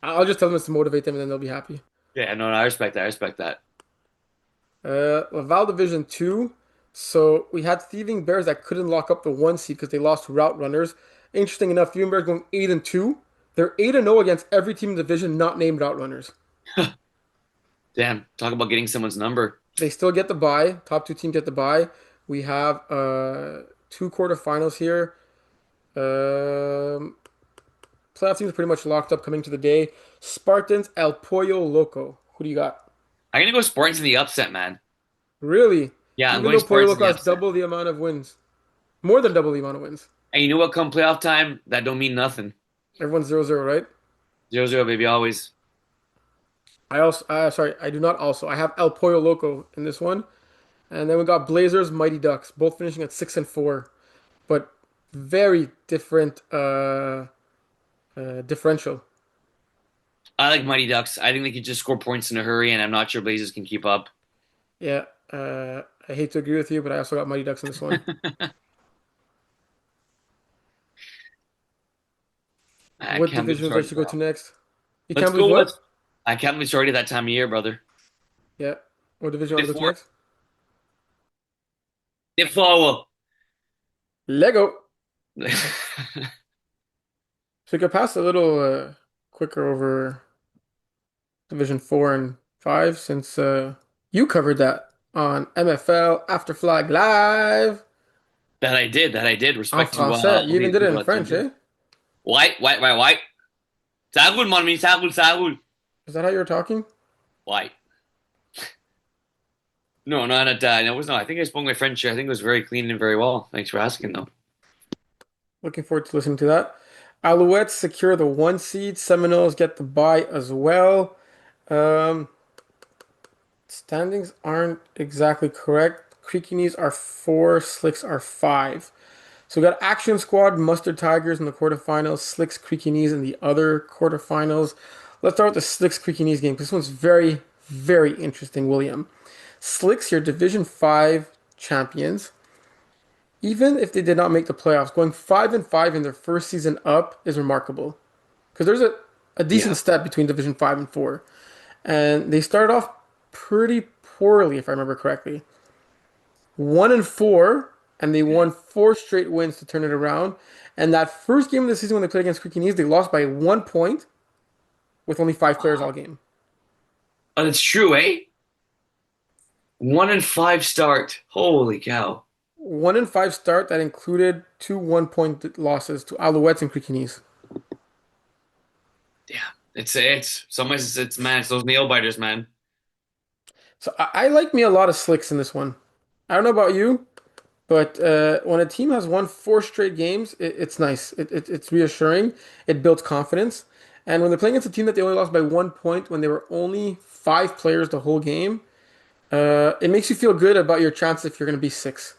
B: I'll just tell them it's to motivate them and then they'll be happy.
A: Yeah, no, no, I respect that. I respect that.
B: Laval Division 2. So we had Thieving Bears that couldn't lock up the one seed because they lost to Route Runners. Interesting enough, Thieving Bears going 8-2. They're 8-0 against every team in the division not named Route Runners.
A: Damn, talk about getting someone's number.
B: They still get the bye. Top two teams get the bye. We have two quarterfinals here. Um, playoff teams are pretty much locked up coming to the day. Spartans, El Pollo Loco. Who do you got?
A: I'm gonna go Spartans in the upset, man.
B: Really?
A: Yeah, I'm
B: Even
A: going
B: though Pollo
A: Spartans in
B: Loco
A: the
B: has
A: upset.
B: double the amount of wins, more than double the amount of wins.
A: And you know what? Come playoff time, that don't mean nothing.
B: Everyone's 0-0, right?
A: 0-0, baby, always.
B: I also, sorry, I do not also. I have El Pollo Loco in this one. And then we got Blazers, Mighty Ducks, both finishing at 6-4, but very different differential.
A: I like Mighty Ducks. I think they can just score points in a hurry, and I'm not sure Blazers can keep up.
B: Yeah, I hate to agree with you, but I also got Mighty Ducks in this one.
A: I
B: What
A: can't believe it's
B: division would you like
A: already
B: to go to
A: playoff.
B: next? You
A: Let's
B: can't
A: go.
B: believe what?
A: I can't believe it's already that time of year, brother.
B: Yeah. What division
A: They
B: want to go to
A: four.
B: next?
A: They follow.
B: Lego. So we could pass a little quicker over Division 4 and 5 since you covered that on MFL After Flag Live
A: That I did. That I did.
B: en
A: Respect to
B: français.
A: all
B: You even
A: the
B: did it
A: people
B: in
A: that tuned
B: French,
A: in.
B: eh?
A: White, white, white, white. Saúl, mon ami. Saúl, Saúl.
B: Is that how you were talking?
A: White. No, no, not that. No, it was not. I think I spoke my French. I think it was very clean and very well. Thanks for asking, though.
B: Looking forward to listening to that. Alouettes secure the 1 seed. Seminoles get the bye as well. Um, Standings aren't exactly correct. Creaky Knees are 4, Slicks are 5. So we got Action Squad, Mustard Tigers in the quarterfinals, Slicks Creaky Knees in the other quarterfinals. Let's start with the Slicks Creaky Knees game. This one's very, very interesting, William. Slicks, your Division 5 champions. Even if they did not make the playoffs, going 5-5 in their first season up is remarkable. Because there's a decent
A: Yeah.
B: step between Division 5 and 4. And they started off pretty poorly, if I remember correctly. 1-4, and they won 4 straight wins to turn it around. And that first game of the season when they played against Creaky Knees, they lost by 1 point with only 5 players all game.
A: Oh, that's true, eh? 1-5 start. Holy cow.
B: 1-5 start that included 2 1-point losses to Alouettes and Creaky Knees.
A: Yeah. It's sometimes it's man, it's those nail biters, man.
B: So I like me a lot of Slicks in this one. I don't know about you, but when a team has won 4 straight games, it's nice. It's reassuring. It builds confidence. And when they're playing against a team that they only lost by 1 point when they were only 5 players the whole game, it makes you feel good about your chance if you're going to be 6.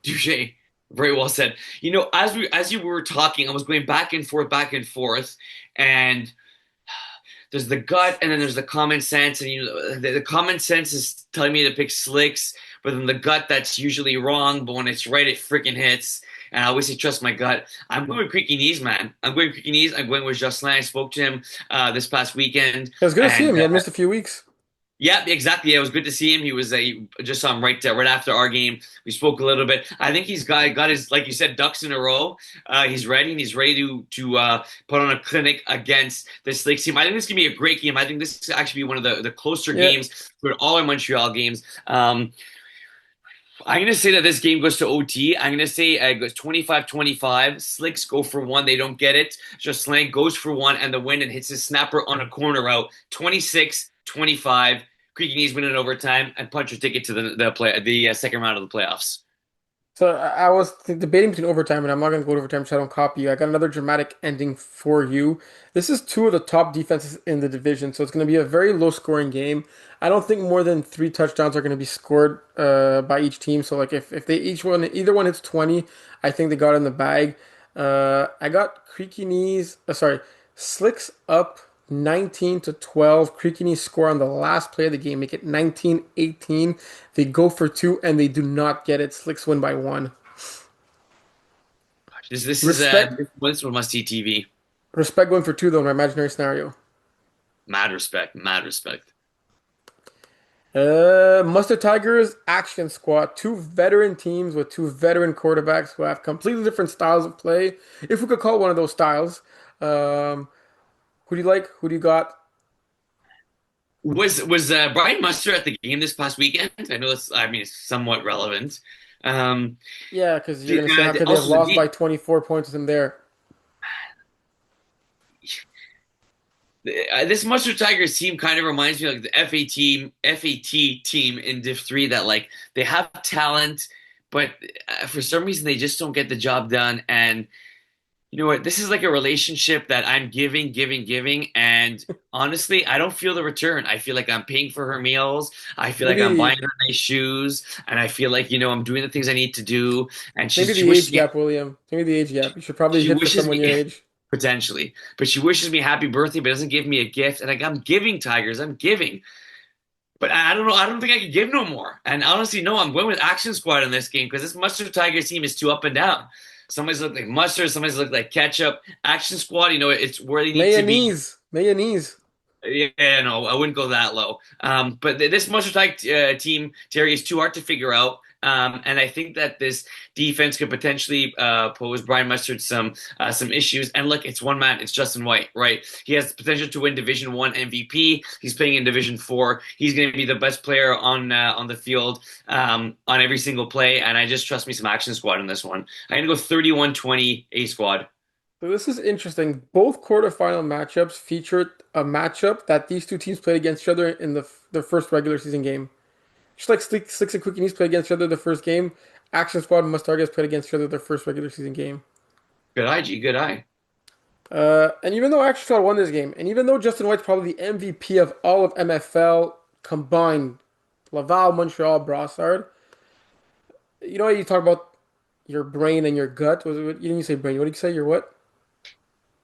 A: Touche. Very well said. You know, as you were talking, I was going back and forth, and there's the gut, and then there's the common sense, and the common sense is telling me to pick Slicks, but then the gut that's usually wrong, but when it's right, it freaking hits. And I always say trust my gut. I'm going with Creaky Knees, man. I'm going with Creaky Knees. I'm going with Jocelyn. I spoke to him this past weekend,
B: It was good to see
A: and
B: him. He had missed a few weeks.
A: yeah, exactly. Yeah, it was good to see him. He was just saw him right after our game. We spoke a little bit. I think he's got his, like you said, ducks in a row. He's ready, and he's ready to put on a clinic against this Lakes team. I think this can be a great game. I think this is actually be one of the closer
B: Yeah.
A: games for all our Montreal games. I'm going to say that this game goes to OT. I'm going to say it goes 25-25. Slicks go for one. They don't get it. Jocelyn goes for one and the win and hits his snapper on a corner out. 26-25. Creaky Knees win in overtime and punch your ticket to the second round of the playoffs.
B: So I was debating between overtime, and I'm not going to go to overtime so I don't copy you. I got another dramatic ending for you. This is two of the top defenses in the division, so it's going to be a very low scoring game. I don't think more than 3 touchdowns are going to be scored by each team. So like if they either one hits 20, I think they got it in the bag. I got Creaky Knees, sorry, Slicks up 19-12. Creaky Knees score on the last play of the game, make it 19-18. They go for two and they do not get it. Slicks win by 1. Respect,
A: This one must see TV.
B: respect going for two though in my imaginary scenario.
A: Mad respect, mad respect.
B: Mustard Tigers Action Squad, two veteran teams with two veteran quarterbacks who have completely different styles of play, if we could call it one of those styles. Who do you like? Who do you got?
A: Was Brian Muster at the game this past weekend? I know it's I mean it's somewhat relevant. Um,
B: Yeah, because you're gonna say how could they have
A: Also the
B: lost
A: game.
B: by 24 points with him there?
A: This Mustard Tigers team kind of reminds me of like the FAT team in Div 3 that like they have talent, but for some reason they just don't get the job done. And you know what? This is like a relationship that I'm giving, giving, giving, and honestly, I don't feel the return. I feel like I'm paying for her meals. I feel like I'm buying
B: Maybe
A: her nice shoes, and I feel like I'm doing the things I need to do. And
B: maybe
A: she
B: the age
A: wishes me
B: gap, William. Maybe the age gap. You should probably
A: she
B: hit for
A: wishes
B: someone
A: me
B: your age.
A: potentially, but she wishes me happy birthday, but doesn't give me a gift. And like I'm giving Tigers, I'm giving. But I don't know. I don't think I could give no more. And honestly, no, I'm going with Action Squad in this game because this Mustard Tigers team is too up and down. Somebody's look like mustard, somebody's look like ketchup. Action Squad, it's where they need to be.
B: Mayonnaise. Mayonnaise.
A: Yeah, no, I wouldn't go that low. But this Mustard team, Terry, is too hard to figure out. And I think that this defense could potentially pose Brian Mustard some issues. And look, it's one man, it's Justin White, right? He has the potential to win Division One MVP. He's playing in Division Four. He's going to be the best player on the field on every single play. And I just trust me some Action Squad in this one. I'm going to go 31-20 A Squad.
B: So this is interesting. Both quarterfinal matchups featured a matchup that these two teams played against each other in their first regular season game. Just like Slicks and Quickies played against each other the first game, Action Squad and Mustargas played against each other their first regular season game.
A: Good eye, G. Good eye.
B: And even though Action Squad won this game, and even though Justin White's probably the MVP of all of MFL combined, Laval, Montreal, Brassard, you know you talk about your brain and your gut. You didn't say brain. What did you say? Your what?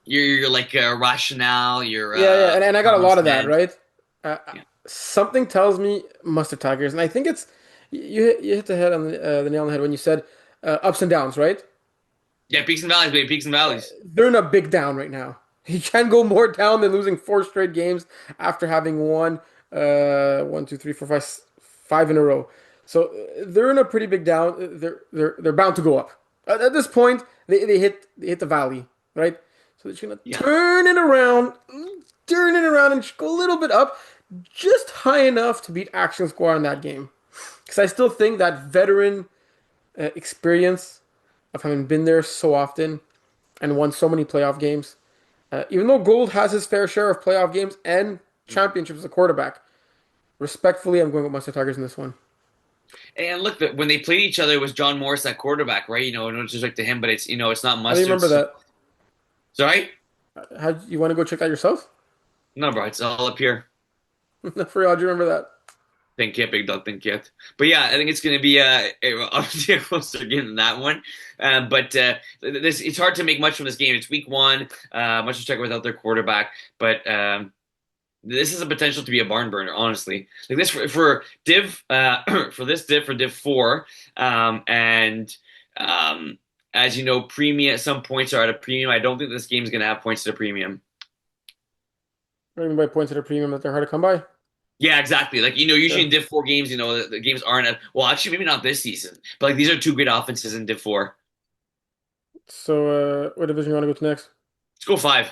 A: You're like rationale, your
B: Yeah, and I got a
A: common
B: lot of that,
A: sense.
B: right? Uh,
A: Yeah.
B: something tells me Mustard Tigers, and I think it's you hit the head on the nail on the head when you said ups and downs, right?
A: Yeah, peaks and valleys, baby, peaks and valleys.
B: They're in a big down right now. He can't go more down than losing four straight games after having won one, two, three, four, five in a row. So they're in a pretty big down. They're bound to go up. At this point, they hit the valley, right? So they're just gonna
A: Yeah.
B: turn it around and go a little bit up, just high enough to beat Action Squad in that game. Because I still think that veteran experience of having been there so often and won so many playoff games. Even though Gold has his fair share of playoff games and championships as a quarterback, respectfully, I'm going with Mustard Tigers in this one.
A: And look, when they played each other, it was John Morris at quarterback, right? No disrespect to him, but it's not
B: How do you
A: Mustard.
B: remember that?
A: Sorry?
B: How you want to go check that yourself?
A: No, bro, it's all up here.
B: For real, how do you remember that?
A: Think yet, big dog, think yet. But yeah, I think it's going to be obviously a closer game than that one. But this it's hard to make much from this game. It's week one. Much to check without their quarterback, but this is a potential to be a barn burner, honestly. Like this for Div for Div 4, and as you know, premium. Some points are at a premium. I don't think this game is going to have points at a premium.
B: What do you mean by points that are premium that they're hard to come by?
A: Yeah, exactly. Like usually
B: Yeah.
A: in Div 4 games, the games aren't well. Actually, maybe not this season, but like these are two great offenses in Div 4.
B: So, what division you want to go to next?
A: Let's go five.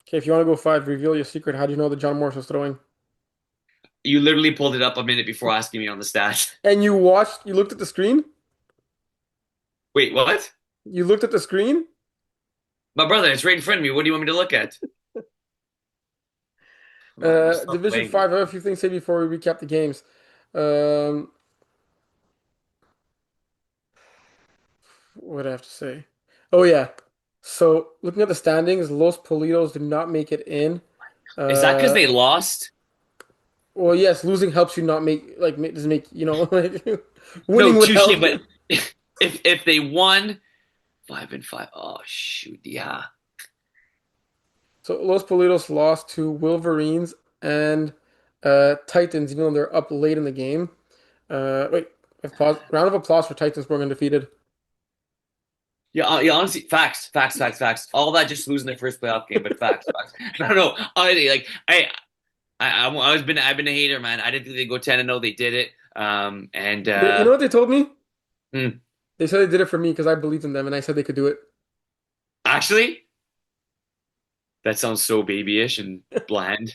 B: Okay, if you want to go five, reveal your secret. How do you know that John Morris was throwing?
A: You literally pulled it up a minute before asking me on the stats.
B: And you looked at the screen?
A: Wait, what?
B: You looked at the screen?
A: My brother, it's right in front of me. What do you want me to look at? Oh, stop
B: Division
A: playing.
B: five. I have a few things to say before we recap the games. Um, what do I have to say? Oh yeah. So looking at the standings, Los Politos did not make it in.
A: Is that because
B: Uh,
A: they lost?
B: well, yes, losing helps you not doesn't make like
A: No,
B: winning would
A: touche.
B: help.
A: But if they won 5-5, oh shoot, yeah.
B: So Los Politos lost to Wolverines and Titans, even though they're up late in the game. Wait, applause, round of applause for Titans going undefeated.
A: Yeah, yeah, honestly, facts. All that just losing their first playoff game, but facts. No. Honestly, like I've been a hater, man. I didn't think they'd go 10-0. They did it. And
B: You know what they told me?
A: hmm.
B: They said they did it for me because I believed in them and I said they could do it.
A: Actually, that sounds so babyish and bland.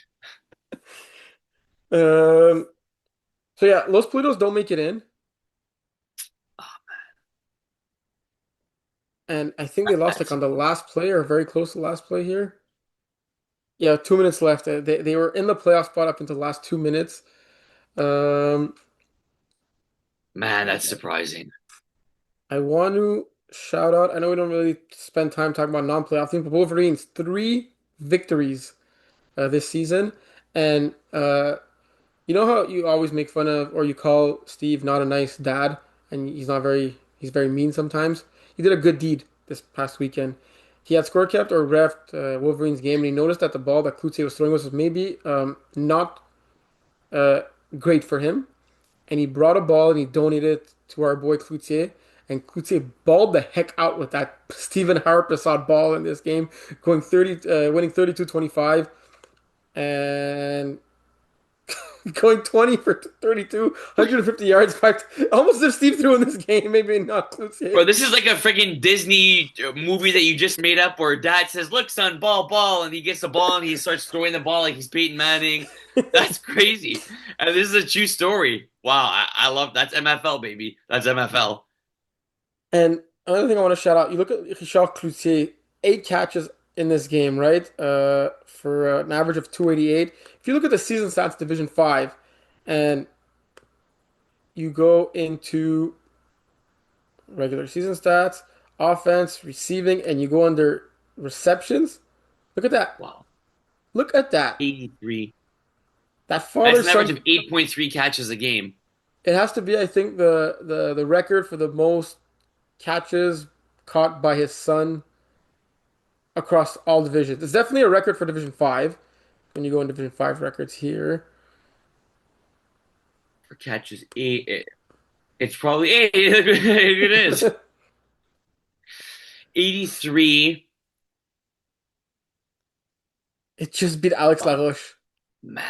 B: Um, so yeah, Los Politos don't make it in, and I think they lost like
A: That's
B: on the last play or very close to the last play here. Yeah, 2 minutes left. They were in the playoff spot up until the last 2 minutes. Um,
A: Man, that's surprising.
B: I want to shout out. I know we don't really spend time talking about non-playoff teams, but Wolverines 3 victories this season, and you know how you always make fun of or you call Steve not a nice dad, and he's very mean sometimes. He did a good deed this past weekend. He had score kept or refed Wolverines game, and he noticed that the ball that Klutse was throwing was maybe not uh, great for him, and he brought a ball and he donated it to our boy Cloutier. And Cloutier balled the heck out with that Stephen Harpissot ball in this game, going 30, winning 32-25, and going 20 for 32, 150 yards. In fact, almost if Steve threw in this game, maybe not Cloutier.
A: Bro, this is like a freaking Disney movie that you just made up where dad says, "Look, son, ball, ball," and he gets the ball and he starts throwing the ball like he's Peyton Manning. That's crazy. And this is a true story. Wow, I love that's MFL, baby. That's MFL.
B: And another thing I want to shout out, you look at Richard Cloutier, 8 catches in this game, right? For an average of 288. If you look at the season stats, Division 5, and you go into regular season stats, offense, receiving, and you go under receptions. Look at that.
A: Wow.
B: Look at that.
A: 83.
B: That
A: That's an average
B: father-son.
A: of 8.3 catches a game
B: It has to be, I think, the record for the most catches caught by his son across all divisions. It's definitely a record for Division 5 when you go in Division 5 records here.
A: for catches. It's probably eight. It is. 83.
B: It just beat Alex
A: Wow,
B: LaRoche.
A: man.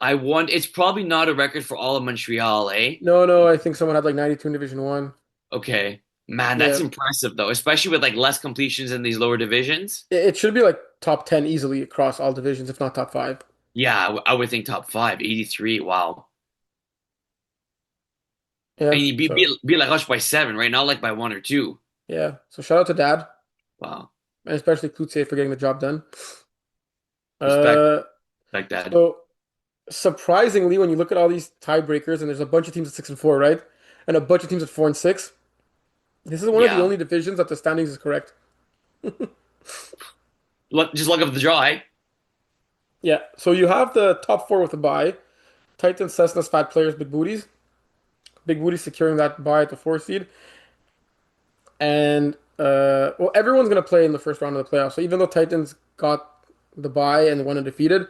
A: I want it's probably not a record for all of Montreal, eh?
B: No, no, I think someone had like 92 in Division 1.
A: Okay. Man, that's
B: Yeah,
A: impressive though, especially with like less completions in these lower divisions.
B: it should be like top 10 easily across all divisions, if not top 5.
A: Yeah, I would think top five. 83. Wow. And
B: Yeah,
A: you
B: so
A: be like Hush by seven, right? Not like by one or two.
B: yeah. So shout out to Dad,
A: Wow.
B: and especially Klutse for getting the job done.
A: Respect.
B: Uh,
A: Like that.
B: so surprisingly, when you look at all these tiebreakers, and there's a bunch of teams at 6-4, right? And a bunch of teams at 4-6. This is one of the
A: Yeah.
B: only divisions that the standings is correct.
A: Look, just luck of the draw, eh?
B: Yeah. So you have the top four with a bye. Titans, Cessna's, Fat Players, Big Booties. Big Booties securing that bye at the 4 seed. And well, everyone's gonna play in the first round of the playoffs. So even though Titans got the bye and went undefeated,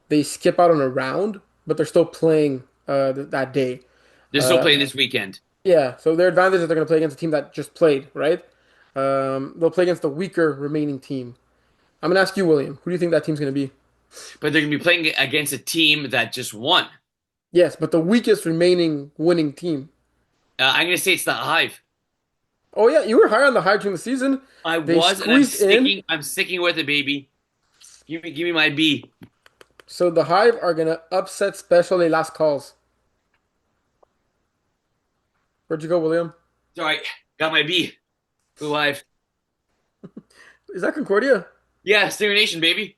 B: they skip out on a round, but they're still playing that day.
A: They're still
B: Uh,
A: playing this weekend.
B: yeah, so their advantage is they're going to play against a team that just played, right? They'll play against the weaker remaining team. I'm going to ask you, William, who do you think that team's going to be?
A: But they're gonna be playing against a team that just won.
B: Yes, but the weakest remaining winning team.
A: I'm gonna say it's the Hive.
B: Oh yeah, you were high on the Hydra in the season.
A: I
B: They
A: was, and
B: squeezed in,
A: I'm sticking with it, baby. Give me my B.
B: so the Hive are going to upset Special Les Last Calls. Where'd you go, William?
A: Sorry, got my B. Blue Hive.
B: Is that Concordia?
A: Yeah, Stereo Nation, baby.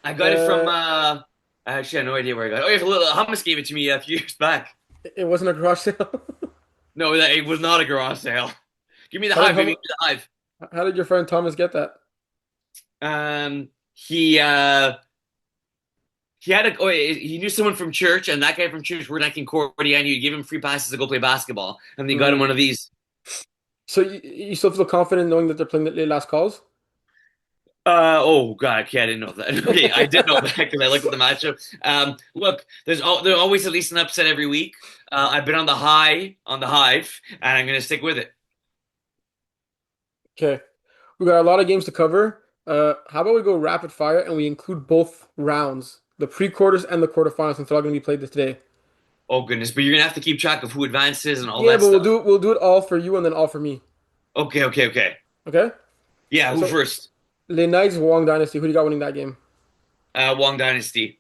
A: I got it from
B: Uh,
A: I actually have no idea where I got it. Oh, yeah, little hummus gave it to me a few years back.
B: it wasn't a garage sale.
A: No, it was not a garage sale. Give me the
B: How did
A: hive, baby. Give me the hive.
B: how did your friend Thomas get that?
A: He he had a oh, he knew someone from church, and that guy from church worked at Concordia, and you'd give him free passes to go play basketball, and they got him
B: Mm.
A: one of these.
B: So you still feel confident knowing that they're playing the Les Last Calls?
A: Oh God, okay, I didn't know that. Okay, I did know that because I looked at the matchup. Look, there's always at least an upset every week. I've been on the hive, and I'm gonna stick with it.
B: Okay. We got a lot of games to cover. How about we go rapid fire and we include both rounds, the pre-quarters and the quarterfinals, since they're all going to be played this today.
A: Oh goodness, but you're gonna have to keep track of who advances and all
B: Yeah,
A: that
B: but we'll
A: stuff.
B: do we'll do it all for you and then all for me.
A: Okay.
B: Okay?
A: Yeah, who
B: So
A: first?
B: Les Knights Wong Dynasty. Who do you got winning that game?
A: Wong Dynasty.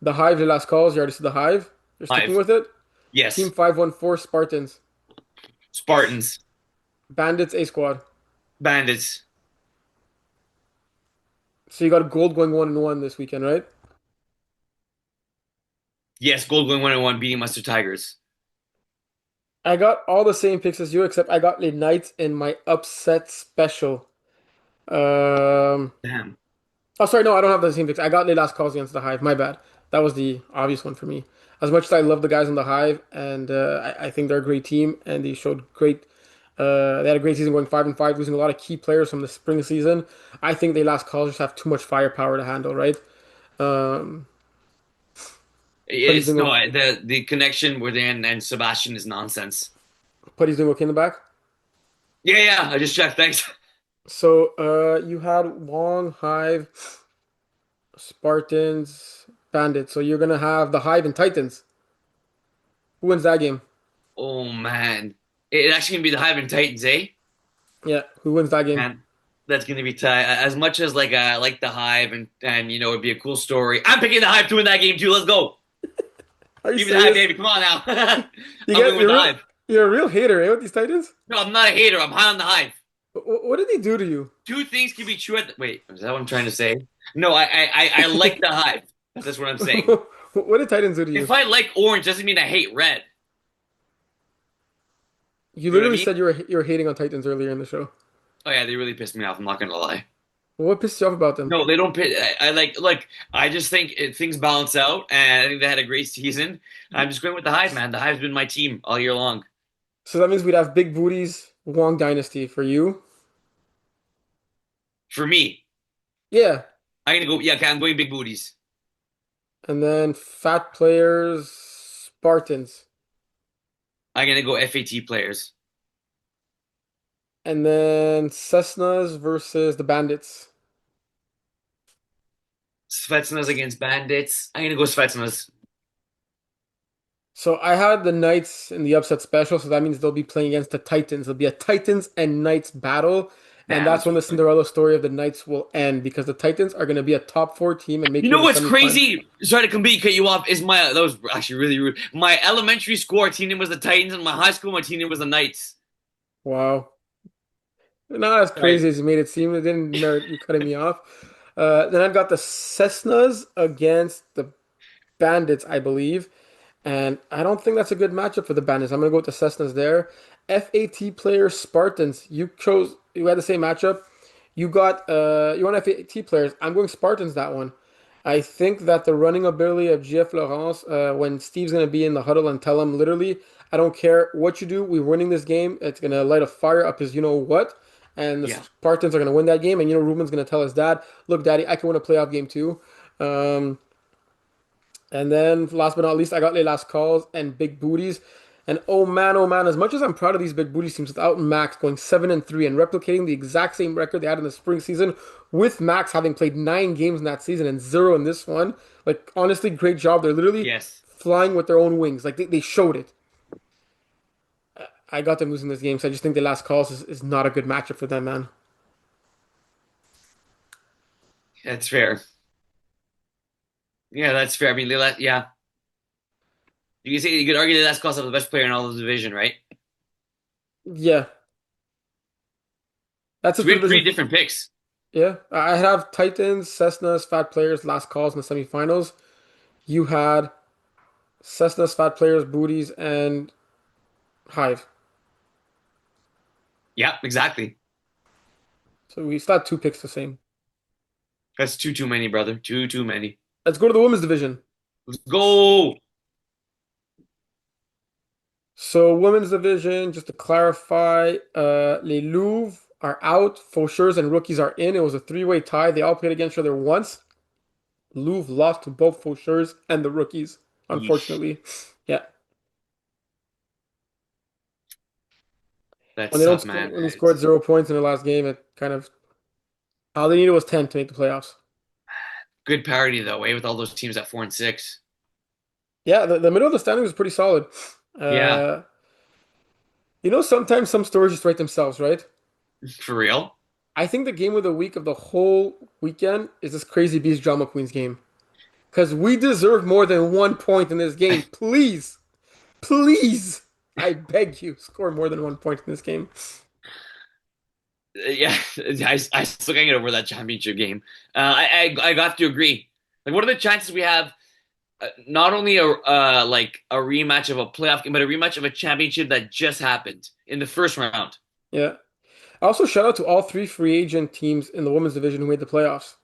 B: The Hive, Les Last Calls. You already said the Hive. You're sticking
A: Hive.
B: with it. Team
A: Yes.
B: 514 Spartans.
A: Spartans.
B: Bandits A Squad.
A: Bandits.
B: So you got a gold going 1-1 this weekend, right?
A: Yes, gold going 1-1, beating Mustard Tigers.
B: I got all the same picks as you, except I got the Knights in my upset special. Um,
A: Damn.
B: oh, sorry, no, I don't have the same picks. I got the last calls against the Hive. My bad. That was the obvious one for me. As much as I love the guys in the Hive, and I think they're a great team, and they showed great. They had a great season, going 5-5, losing a lot of key players from the spring season. I think they last calls just have too much firepower to handle, right? Um, Putty's
A: It's
B: doing
A: no
B: o-
A: the connection with Ann and Sebastian is nonsense.
B: Putty's doing okay in the back.
A: Yeah, yeah. I just checked. Thanks.
B: So, you had Wong, Hive, Spartans, Bandits. So you're gonna have the Hive and Titans. Who wins that game?
A: Oh man, it actually gonna be the Hive and Titans, eh?
B: Yeah, who wins that game?
A: Man, that's gonna be tight. As much as like I like the Hive and it'd be a cool story. I'm picking the Hive to win that game too. Let's go.
B: Are you
A: Give me the Hive,
B: serious?
A: baby. Come on now.
B: You
A: I'm going
B: get
A: with
B: you're
A: the
B: real
A: Hive.
B: you're a real hater, eh, with these Titans?
A: No, I'm not a hater. I'm high on the Hive.
B: What did they do to you?
A: Two things can be true at the, wait. Is that what I'm trying to say? No, I like the Hive. That's what I'm saying.
B: What did Titans do to
A: If
B: you?
A: I like orange, doesn't mean I hate red.
B: You
A: You know what I
B: literally
A: mean?
B: said you were hating on Titans earlier in the show.
A: Oh yeah, they really pissed me off. I'm not gonna lie.
B: What pissed you off about them?
A: No, they don't. I like. Look, I just think things balance out, and I think they had a great season. I'm just going with the Hive, man. The Hive's been my team all year long.
B: So that means we'd have Big Booties, Wong Dynasty for you.
A: For me,
B: Yeah.
A: I'm gonna go. Yeah, okay, I'm going big booties.
B: And then Fat Players, Spartans.
A: I'm gonna go FAT players.
B: And then Cessnas versus the Bandits.
A: Svetsnas against Bandits. I'm gonna go Svetsnas.
B: So I had the Knights in the upset special, so that means they'll be playing against the Titans. It'll be a Titans and Knights battle, and
A: Damn,
B: that's
A: that's
B: when the
A: really good.
B: Cinderella story of the Knights will end because the Titans are going to be a top four team and make
A: You
B: it to
A: know
B: the
A: what's
B: semifinals.
A: crazy? Sorry to completely cut you off. Is my that was actually really rude. My elementary school team name was the Titans, and my high school my team name was the Knights.
B: Wow. Not as
A: Right.
B: crazy as you made it seem. It didn't merit you cutting me off. Then I've got the Cessnas against the Bandits, I believe. And I don't think that's a good matchup for the Bandits. I'm going to go with the Cessnas there. FAT players, Spartans. You had the same matchup. You want FAT players. I'm going Spartans that one. I think that the running ability of GF Laurence, when Steve's going to be in the huddle and tell him literally, I don't care what you do, we're winning this game. It's going to light a fire up his you know what. And the
A: Yeah.
B: Spartans are going to win that game. And Ruben's going to tell his dad, look, daddy, I can win a playoff game too. Um, and then last but not least, I got Les Last Calls and Big Booties. And oh man, as much as I'm proud of these Big Booties teams without Max going 7-3 and replicating the exact same record they had in the spring season, with Max having played 9 games in that season and zero in this one, like honestly, great job. They're literally
A: Yes.
B: flying with their own wings. Like they showed it. I got them losing this game, so I just think the Last Calls is not a good matchup for them, man.
A: That's fair. Yeah, that's fair. I mean, yeah, you can say you could argue that that's cost of the best player in all of the division, right?
B: Yeah, that's
A: So
B: it
A: we
B: for
A: have three
B: Division.
A: different picks.
B: Yeah, I have Titans, Cessnas, Fat Players, Last Calls in the semifinals. You had Cessna's Fat Players, Booties, and Hive.
A: Yeah, exactly.
B: So we still had 2 picks the same.
A: That's too many, brother. Too many.
B: Let's go to the women's division.
A: Let's go.
B: So women's division, just to clarify, Les Louvres are out, Faucheurs and rookies are in. It was a three-way tie. They all played against each other once. Louvre lost to both Faucheurs and the rookies,
A: Yeesh.
B: unfortunately. Yeah.
A: That
B: When they don't
A: sucked,
B: score,
A: man.
B: when they scored 0 points in the last game, it kind of all they needed was 10 to make the playoffs.
A: Good parity though, eh? With all those teams at 4-6.
B: Yeah, the middle of the standing was pretty solid.
A: Yeah,
B: Uh, sometimes some stories just write themselves, right?
A: for real.
B: I think the game of the week of the whole weekend is this Crazy Beast Drama Queens game. Because we deserve more than 1 point in this game. Please, please, I beg you, score more than 1 point in this game.
A: Yeah, I still can't get over that championship game. I got to agree. Like, what are the chances we have not only a like a rematch of a playoff game, but a rematch of a championship that just happened in the first round?
B: Yeah. Also, shout out to all three free agent teams in the women's division who made the playoffs.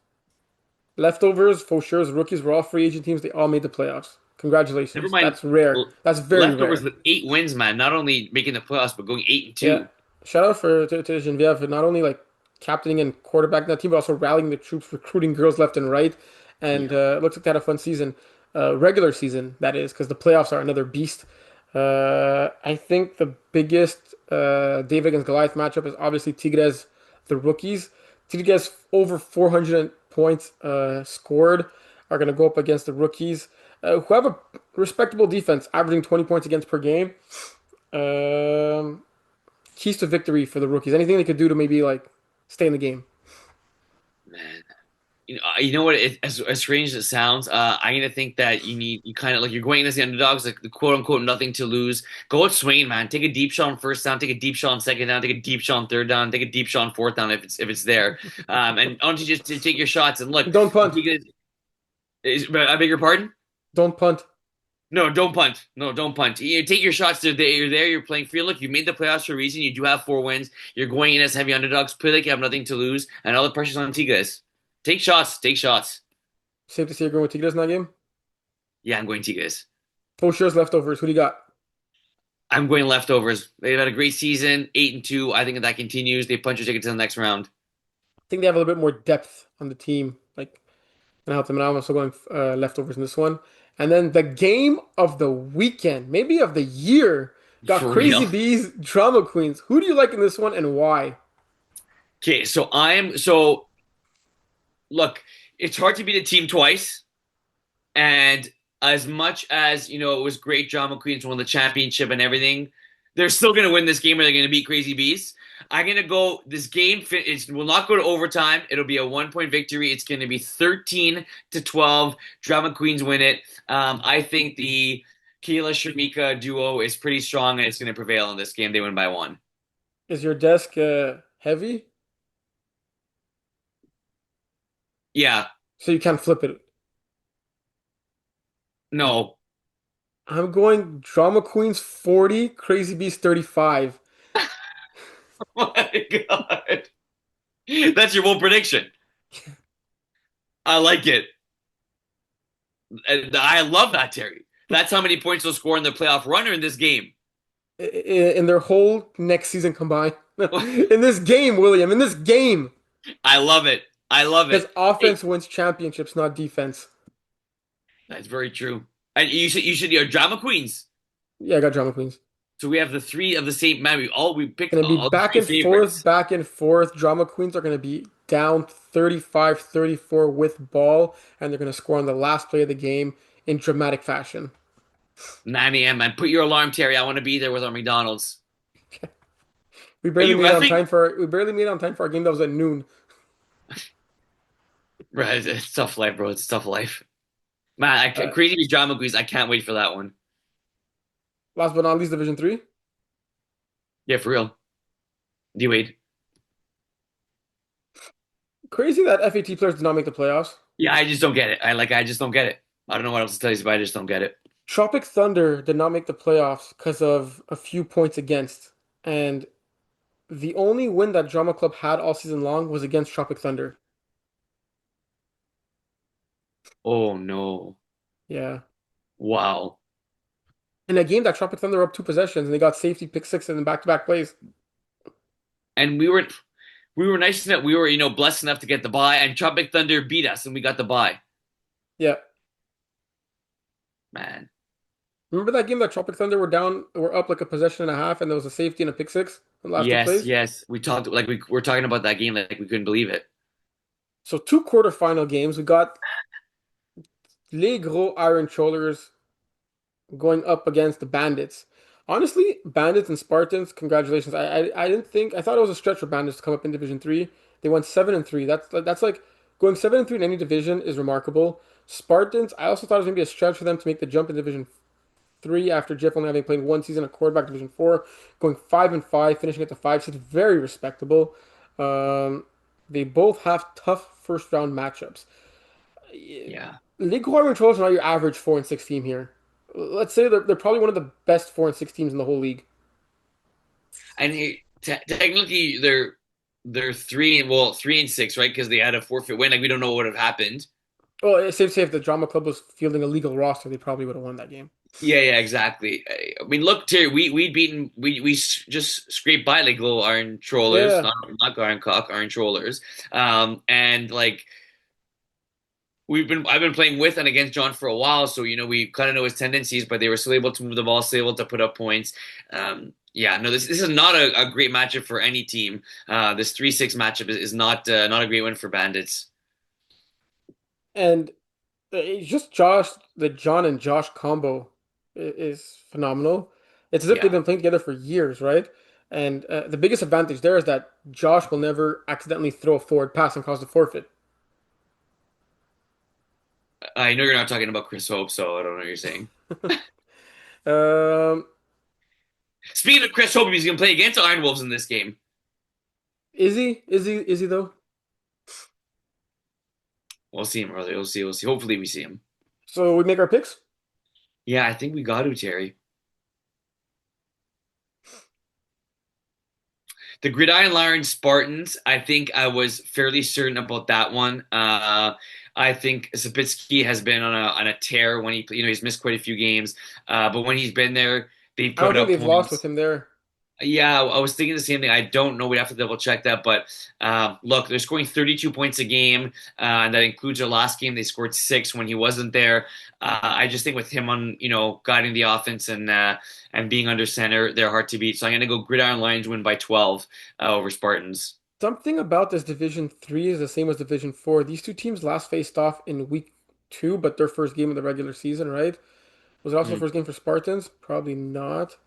B: Leftovers, Faucheurs, rookies were all free agent teams. They all made the playoffs.
A: Never
B: Congratulations.
A: mind
B: That's rare. That's very
A: leftovers
B: rare.
A: with 8 wins, man. Not only making the playoffs, but going 8-2.
B: Yeah. Shout out to Genevieve for not only like captaining and quarterbacking that team, but also rallying the troops, recruiting girls left and right. And
A: Yeah,
B: it looks like they had a fun season. Regular season, that is, because the playoffs are another beast. I think the biggest David against Goliath matchup is obviously Tigres, the rookies. Tigres over 400 points scored are going to go up against the rookies, who have a respectable defense, averaging 20 points against per game. Um, Keys to victory for the rookies. Anything they could do to maybe like stay in the game.
A: man. You know what? As strange as it sounds, I'm gonna think that you kind of like you're going against the underdogs, like the quote unquote nothing to lose. Go with swinging, man. Take a deep shot on first down, take a deep shot on second down, take a deep shot on third down, take a deep shot on fourth down if it's there. And honestly, just to take your shots and look.
B: Don't punt.
A: I beg your pardon?
B: Don't punt.
A: No, don't punt. No, don't punt. You take your shots. You're there. You're playing free. Look, you made the playoffs for a reason. You do have 4 wins. You're going in as heavy underdogs. Play like you have nothing to lose, and all the pressure's on Tigres. Take shots. Take shots.
B: Safe to say you're going with Tigres in that game.
A: Yeah, I'm going Tigres.
B: Faucheurs leftovers. Who do you got?
A: I'm going leftovers. They've had a great season, 8-2. I think if that continues, they punch your ticket to the next round.
B: I think they have a little bit more depth on the team. Like, and help them. And I'm also going leftovers in this one. And then the game of the weekend, maybe of the year, got
A: For
B: Crazy
A: real.
B: Bees, Drama Queens. Who do you like in this one and why?
A: Okay, so look, it's hard to beat a team twice. And as much as it was great, Drama Queens won the championship and everything, they're still going to win this game or they're going to beat Crazy Bees. I'm going to go. This game it will not go to overtime. It'll be a 1 point victory. It's going to be 13-12. Drama Queens win it. I think the Kayla Shamika duo is pretty strong and it's going to prevail in this game. They win by one.
B: Is your desk heavy?
A: Yeah,
B: So you can't flip it.
A: no.
B: I'm going Drama Queens 40, Crazy Bees 35.
A: Oh my God. That's your bold prediction. I like it. And I love that, Terry. That's how many points they'll score in the playoff run or in this game.
B: In their whole next season combined. In this game, William, in this game.
A: I love it. I love
B: Because
A: it. Hey,
B: offense wins championships, not defense.
A: that's very true. And you should drama queens.
B: Yeah, I got Drama Queens.
A: So we have the three of the same man. We picked
B: Gonna be
A: all the
B: back
A: three
B: and forth,
A: favorites.
B: back and forth. Drama Queens are gonna be down 35-34 with ball, and they're gonna score on the last play of the game in dramatic fashion.
A: 9 a.m. man. Put your alarm, Terry. I want to be there with our McDonald's. Are you refing?
B: We barely made it on time for our game that was at noon.
A: Right, it's tough life, bro. It's tough life. Man,
B: Uh,
A: crazy drama queens. I can't wait for that one.
B: Last but not least, Division Three.
A: Yeah, for real. D Wade.
B: Crazy that FAT players did not make the playoffs.
A: Yeah, I just don't get it. I just don't get it. I don't know what else to tell you, but I just don't get it.
B: Tropic Thunder did not make the playoffs because of a few points against, and the only win that Drama Club had all season long was against Tropic Thunder.
A: Oh no.
B: Yeah.
A: Wow.
B: In a game that Tropic Thunder were up two possessions and they got safety pick six and back-to-back plays.
A: And we were nice enough. We were, blessed enough to get the bye, and Tropic Thunder beat us, and we got the bye.
B: Yeah.
A: Man,
B: Remember that game that Tropic Thunder were up like a possession and a half, and there was a safety and a pick six in the last two
A: yes,
B: plays?
A: yes. We talked like we were talking about that game like we couldn't believe it.
B: So two quarterfinal games. We got Les Gros Iron Shoulders going up against the Bandits. Honestly, Bandits and Spartans, congratulations. I didn't think I thought it was a stretch for Bandits to come up in Division Three. They went 7-3. That's like going 7-3 in any division is remarkable. Spartans, I also thought it was gonna be a stretch for them to make the jump in Division Three after Jeff only having played one season at quarterback Division Four, going 5-5, finishing at the 5 seed, very respectable. Um, they both have tough first round matchups.
A: Yeah.
B: League Control are not your average 4-6 team here. Let's say they're probably one of the best 4-6 teams in the whole league.
A: And technically they're 3-6, right? Because they had a forfeit win. Like we don't know what would have happened.
B: Well, it's safe to say if the Drama Club was fielding a legal roster, they probably would have won that game.
A: Yeah, exactly. I mean, look, Terry, we just scraped by like little iron trollers,
B: Yeah,
A: not iron cock, iron trollers. And like I've been playing with and against John for a while, so we kind of know his tendencies, but they were still able to move the ball, still able to put up points. Yeah, no, this is not a great matchup for any team. This 3-6 matchup is not a great one for Bandits.
B: and it's just the John and Josh combo is phenomenal. It's as if they've
A: Yeah,
B: been playing together for years, right? And the biggest advantage there is that Josh will never accidentally throw a forward pass and cause a forfeit.
A: I know you're not talking about Chris Hope, so I don't know what you're saying.
B: Um,
A: Speaking of Chris Hope, he's going to play against Iron Wolves in this game.
B: is he? Is he though?
A: We'll see him early. We'll see. Hopefully, we see him.
B: So we make our picks.
A: Yeah, I think we got to, Terry. The Gridiron Lions Spartans, I think I was fairly certain about that one. I think Sapitsky has been on a tear when he's missed quite a few games, but when he's been there, they
B: I don't
A: put
B: think
A: up
B: they've lost with
A: points.
B: him there.
A: Yeah, I was thinking the same thing. I don't know. We'd have to double check that. But look, they're scoring 32 points a game. And that includes their last game. They scored six when he wasn't there. I just think with him on, guiding the offense and being under center, they're hard to beat. So I'm going to go Gridiron Lions win by 12 over Spartans.
B: Something about this Division 3 is the same as Division 4. These two teams last faced off in week 2, but their first game of the regular season, right? Was it also the
A: Mm,
B: first game for Spartans? Probably not.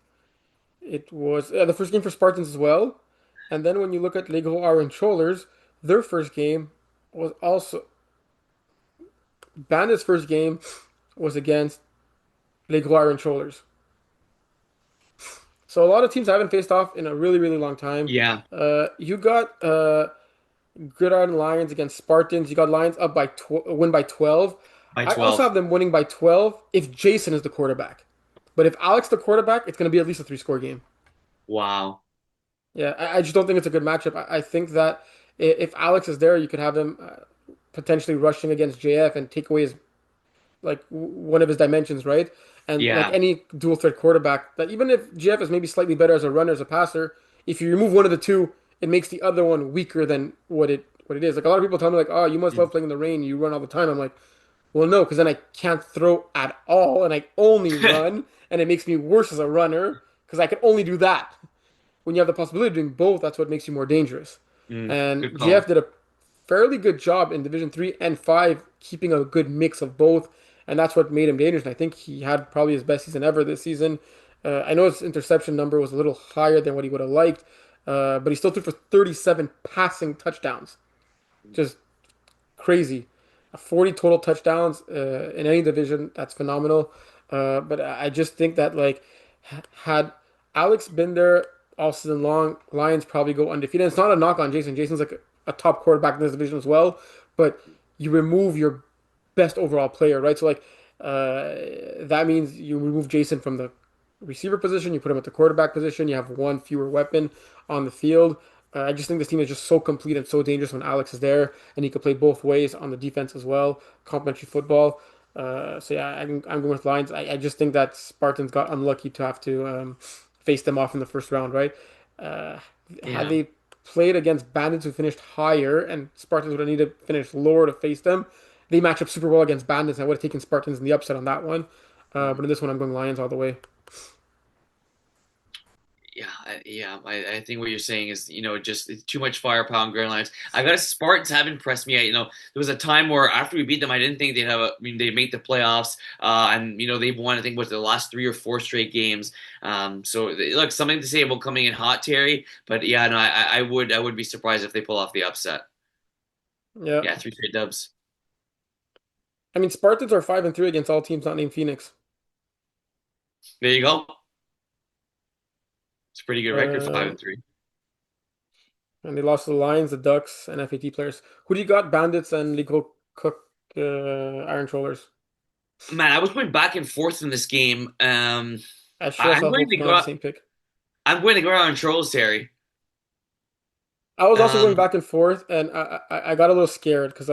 B: It was the first game for Spartans as well. And then when you look at Lego Orange Trollers, their first game was also Bandit's first game was against Lego Orange Trollers. So a lot of teams haven't faced off in a really, really long time.
A: yeah,
B: You got Gridiron Lions against Spartans. You got Lions up by win by 12.
A: by
B: I also
A: 12.
B: have them winning by 12 if Jason is the quarterback. But if Alex the quarterback, it's going to be at least a three-score game.
A: Wow.
B: Yeah, I just don't think it's a good matchup. I think that if Alex is there, you could have him potentially rushing against JF and take away his one of his dimensions, right? And like
A: Yeah.
B: any dual threat quarterback, that even if JF is maybe slightly better as a runner, as a passer, if you remove one of the two, it makes the other one weaker than what it is. Like a lot of people tell me, like, oh, you must
A: Mm,
B: love playing in the rain. You run all the time. I'm like, well, no, because then I can't throw at all, and I only run, and it makes me worse as a runner because I can only do that. When you have the possibility of doing both, that's what makes you more dangerous. And
A: good
B: JF
A: call.
B: did a fairly good job in Division 3 and 5, keeping a good mix of both, and that's what made him dangerous. And I think he had probably his best season ever this season. I know his interception number was a little higher than what he would have liked, but he still threw for 37 passing touchdowns. Just crazy. 40 total touchdowns in any division. That's phenomenal. But I just think that like had Alex been there all season long, Lions probably go undefeated. It's not a knock on Jason. Jason's like a top quarterback in this division as well. But you remove your best overall player, right? So like that means you remove Jason from the receiver position, you put him at the quarterback position, you have one fewer weapon on the field. I just think this team is just so complete and so dangerous when Alex is there, and he could play both ways on the defense as well, complementary football. So yeah, I'm going with Lions. I just think that Spartans got unlucky to have to face them off in the first round, right? Uh, had
A: Yeah.
B: they played against Bandits who finished higher, and Spartans would have needed to finish lower to face them, they match up super well against Bandits. I would have taken Spartans in the upset on that one, but in this one, I'm going Lions all the way.
A: Yeah, I think what you're saying is, just it's too much firepower on Grand Lions. I got Spartans have impressed me. There was a time where after we beat them, I didn't think they'd have I mean, they make the playoffs, and they've won. I think was the last 3 or 4 straight games. So look, something to say about coming in hot, Terry. But yeah, no, I would be surprised if they pull off the upset.
B: Yeah,
A: Yeah, 3 straight dubs.
B: I mean Spartans are 5-3 against all teams not named Phoenix.
A: There you go. It's a pretty good record, five
B: Uh,
A: and three.
B: And they lost to the Lions, the Ducks, and FAT players. Who do you got? Bandits and Legal Cook Iron Trollers.
A: Man, I was going back and forth in this game.
B: I sure as
A: I'm
B: hell
A: going
B: hope
A: to
B: we don't
A: go
B: have the
A: out.
B: same pick.
A: I'm going to go out on trolls, Terry.
B: I was also going
A: Um,
B: back and forth, and I got a little scared because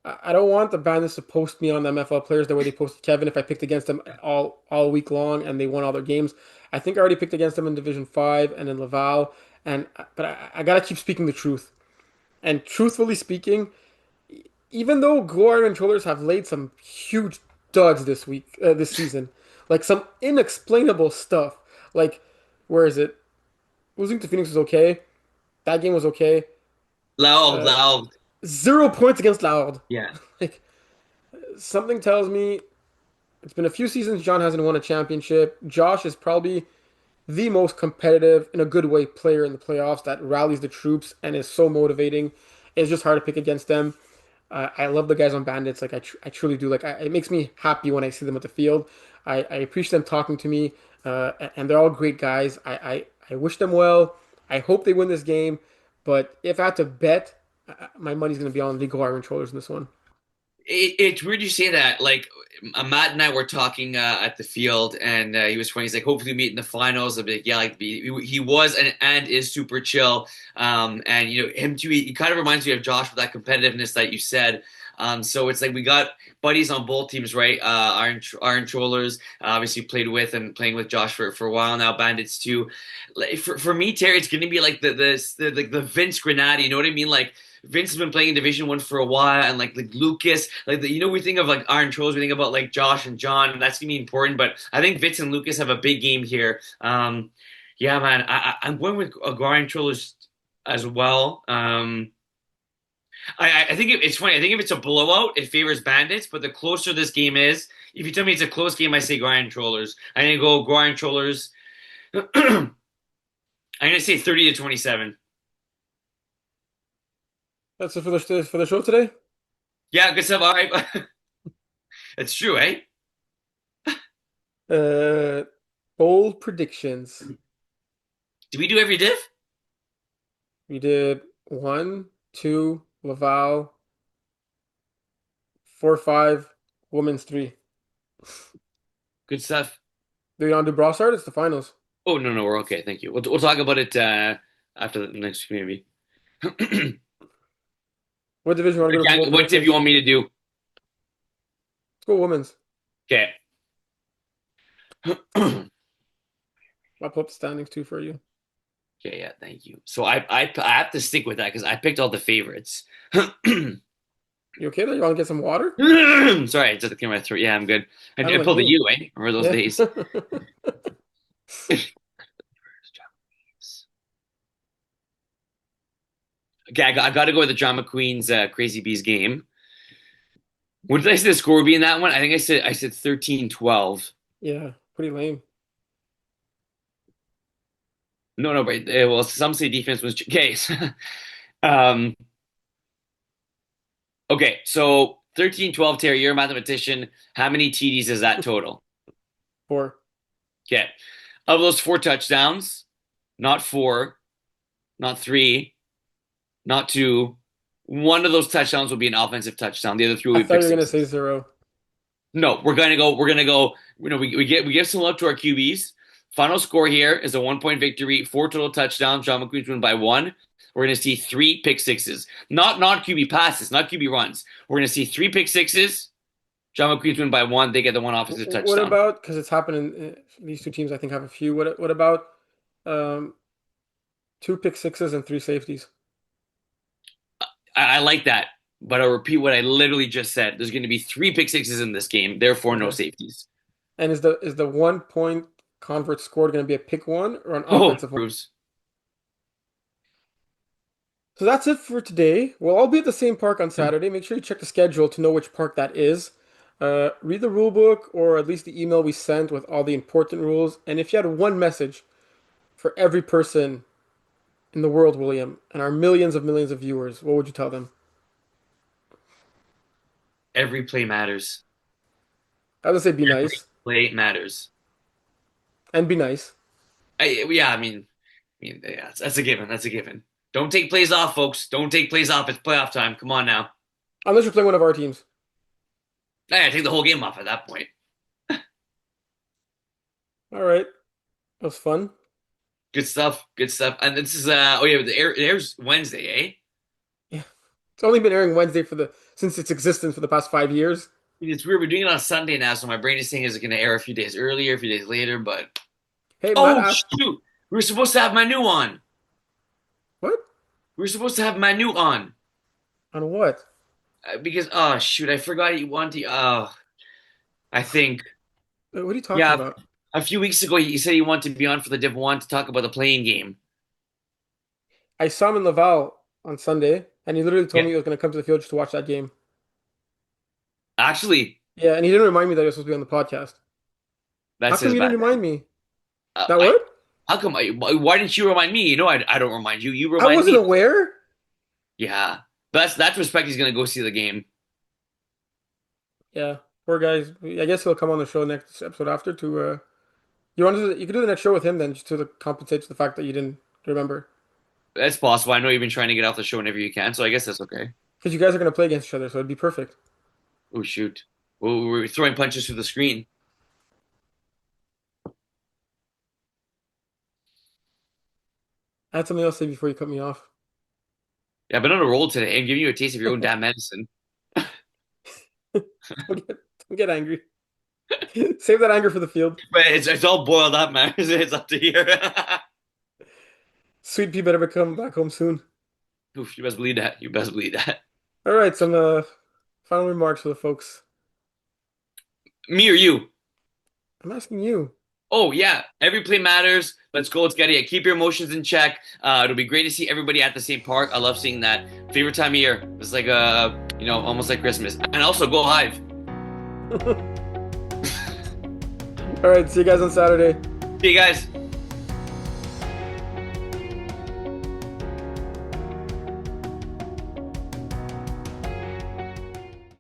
B: I don't want the Bandits to post me on the MFL players the way they posted Kevin if I picked against them all week long and they won all their games. I think I already picked against them in Division 5 and in Laval, and but I gotta keep speaking the truth. And truthfully speaking, even though Glory and Trollers have laid some huge duds this season, like some inexplainable stuff, like where is it? Losing to Phoenix was okay. That game was okay.
A: loud,
B: Uh,
A: loud.
B: 0 points against Loud.
A: Yeah.
B: Like something tells me it's been a few seasons John hasn't won a championship. Josh is probably the most competitive in a good way player in the playoffs that rallies the troops and is so motivating. It's just hard to pick against them. I love the guys on Bandits. Like I truly do. It makes me happy when I see them at the field. I appreciate them talking to me, and they're all great guys. I wish them well. I hope they win this game. But if I had to bet, my money's going to be on Legal Iron Controllers in this one.
A: It's weird you say that. Like Matt and I were talking at the field, and he was funny. He's like, "Hopefully, we meet in the finals." I'll be like, "Yeah." Like he was and is super chill. And him too. He kind of reminds me of Josh with that competitiveness that you said. So it's like we got buddies on both teams, right? Iron Trollers obviously played with and playing with Josh for a while now. Bandits too. Like, for me, Terry, it's going to be like the Vince Granati. You know what I mean? Like Vince has been playing in Division 1 for a while, and like Lucas, we think of like Iron Trolls, we think about like Josh and John, and that's gonna be important. But I think Vince and Lucas have a big game here. Yeah, man, I'm going with Iron Trolls as well. I think it's funny. I think if it's a blowout, it favors Bandits, but the closer this game is, if you tell me it's a close game, I say Grind Trollers. I'm gonna go Grind Trollers. I'm gonna say 30-27.
B: That's it for the show today.
A: Yeah, good stuff. All right, it's true, eh?
B: Uh, Bold predictions.
A: Do we do every diff?
B: We did one, two, Laval, 4, 5, women's 3.
A: Good stuff.
B: Do you want to do Brassard? It's the finals.
A: Oh no, no, we're okay. Thank you. We'll talk about it after the next week, maybe.
B: What division you want to go to for bold
A: What tip you
B: predictions?
A: want me to do?
B: Let's go women's.
A: Okay. Okay,
B: I'll pull up the standings too for you.
A: yeah, thank you. So I have to stick with that because I picked all the favorites. Sorry,
B: You okay there? You want to get some water?
A: it's just clear my throat. Yeah, I'm good.
B: Kind
A: I
B: of like
A: pulled a
B: me.
A: U, eh? Remember those
B: Yeah.
A: days? Okay, I got to go with the Drama Queens Crazy Bees game. What did I say the score would be in that one? I think I said 13-12.
B: Yeah, pretty lame.
A: No, no, but well, some say defense was case. um, Okay, so 13-12, Terry, you're a mathematician. How many TDs is that total?
B: 4.
A: Okay. Of those four touchdowns, not four, not three, not two, one of those touchdowns will be an offensive touchdown. The other three
B: I
A: will be
B: thought
A: pick
B: you were gonna say
A: sixes.
B: 0.
A: No, we're gonna go, we give some love to our QBs. Final score here is a 1 point victory, four total touchdowns. John McQueen's win by one. We're gonna see three pick sixes. Not QB passes, not QB runs. We're gonna see three pick sixes. John McQueen's win by one. They get the one offensive
B: What
A: touchdown.
B: about, because it's happening, these two teams I think have a few. What about um 2 pick sixes and 3 safeties?
A: I like that, but I'll repeat what I literally just said. There's going to be three pick sixes in this game, therefore no
B: Okay.
A: safeties.
B: And is the 1 point convert scored going to be a pick one or an
A: Oh,
B: offensive one?
A: Bruce.
B: So that's it for today. We'll all be at the same park on Saturday. Make sure you check the schedule to know which park that is. Read the rule book or at least the email we sent with all the important rules. And if you had one message for every person in the world, William, and our millions of viewers, what would you tell them?
A: Every play matters.
B: I would say be
A: Every
B: nice
A: play matters.
B: and be nice.
A: Yeah, I mean, yeah, that's a given. That's a given. Don't take plays off, folks. Don't take plays off. It's playoff time. Come on now.
B: Unless you're playing one of our teams.
A: I take the whole game off at that point.
B: All right. That was fun.
A: Good stuff. Good stuff. And this is oh yeah, it airs Wednesday, eh?
B: Yeah. It's only been airing Wednesday since its existence for the past 5 years.
A: It's weird. We're doing it on Sunday now, so my brain is saying is it going to air a few days earlier, a few days later. But
B: Hey, Matt
A: oh
B: asked,
A: shoot, we were supposed to have Manu on.
B: what?
A: We were supposed to have Manu on
B: On what?
A: because oh shoot, I forgot he wanted. I think
B: What are you talking
A: yeah,
B: about?
A: a few weeks ago he said he wanted to be on for the Div One to talk about the playing game.
B: I saw him in Laval on Sunday, and he literally told
A: Yeah,
B: me he was going to come to the field just to watch that game.
A: actually,
B: Yeah, and he didn't remind me that he was supposed to be on the podcast. How
A: that's
B: come
A: his
B: you
A: bad.
B: didn't remind me? That
A: I
B: what?
A: how come? Why didn't you remind me? You know, I don't remind you. You
B: I
A: remind
B: wasn't
A: me.
B: aware.
A: Yeah, that's respect. He's gonna go see the game.
B: Yeah, poor guys. I guess he'll come on the show next episode after to you could do the next show with him then just to compensate for the fact that you didn't remember.
A: That's possible. I know you've been trying to get off the show whenever you can, so I guess that's okay.
B: Because you guys are going to play against each other, so it'd be perfect.
A: Oh shoot, we're throwing punches through the screen.
B: I had something else to say before you cut me off.
A: Yeah, I've been on a roll today. I'm giving you a taste of your own damn medicine.
B: Don't get angry. Save that anger for the field.
A: But it's all boiled up, man. It's up to here.
B: Sweet pea better come back home soon.
A: Oof, you best believe that. You best believe that.
B: All right, some final remarks for the folks.
A: Me or you?
B: I'm asking you.
A: Oh yeah, every play matters. Let's go. Let's get it. Keep your emotions in check. It'll be great to see everybody at the same park. I love seeing that. Favorite time of year. It's like almost like Christmas. And also go Hive.
B: All right, see you guys on Saturday.
A: See you guys.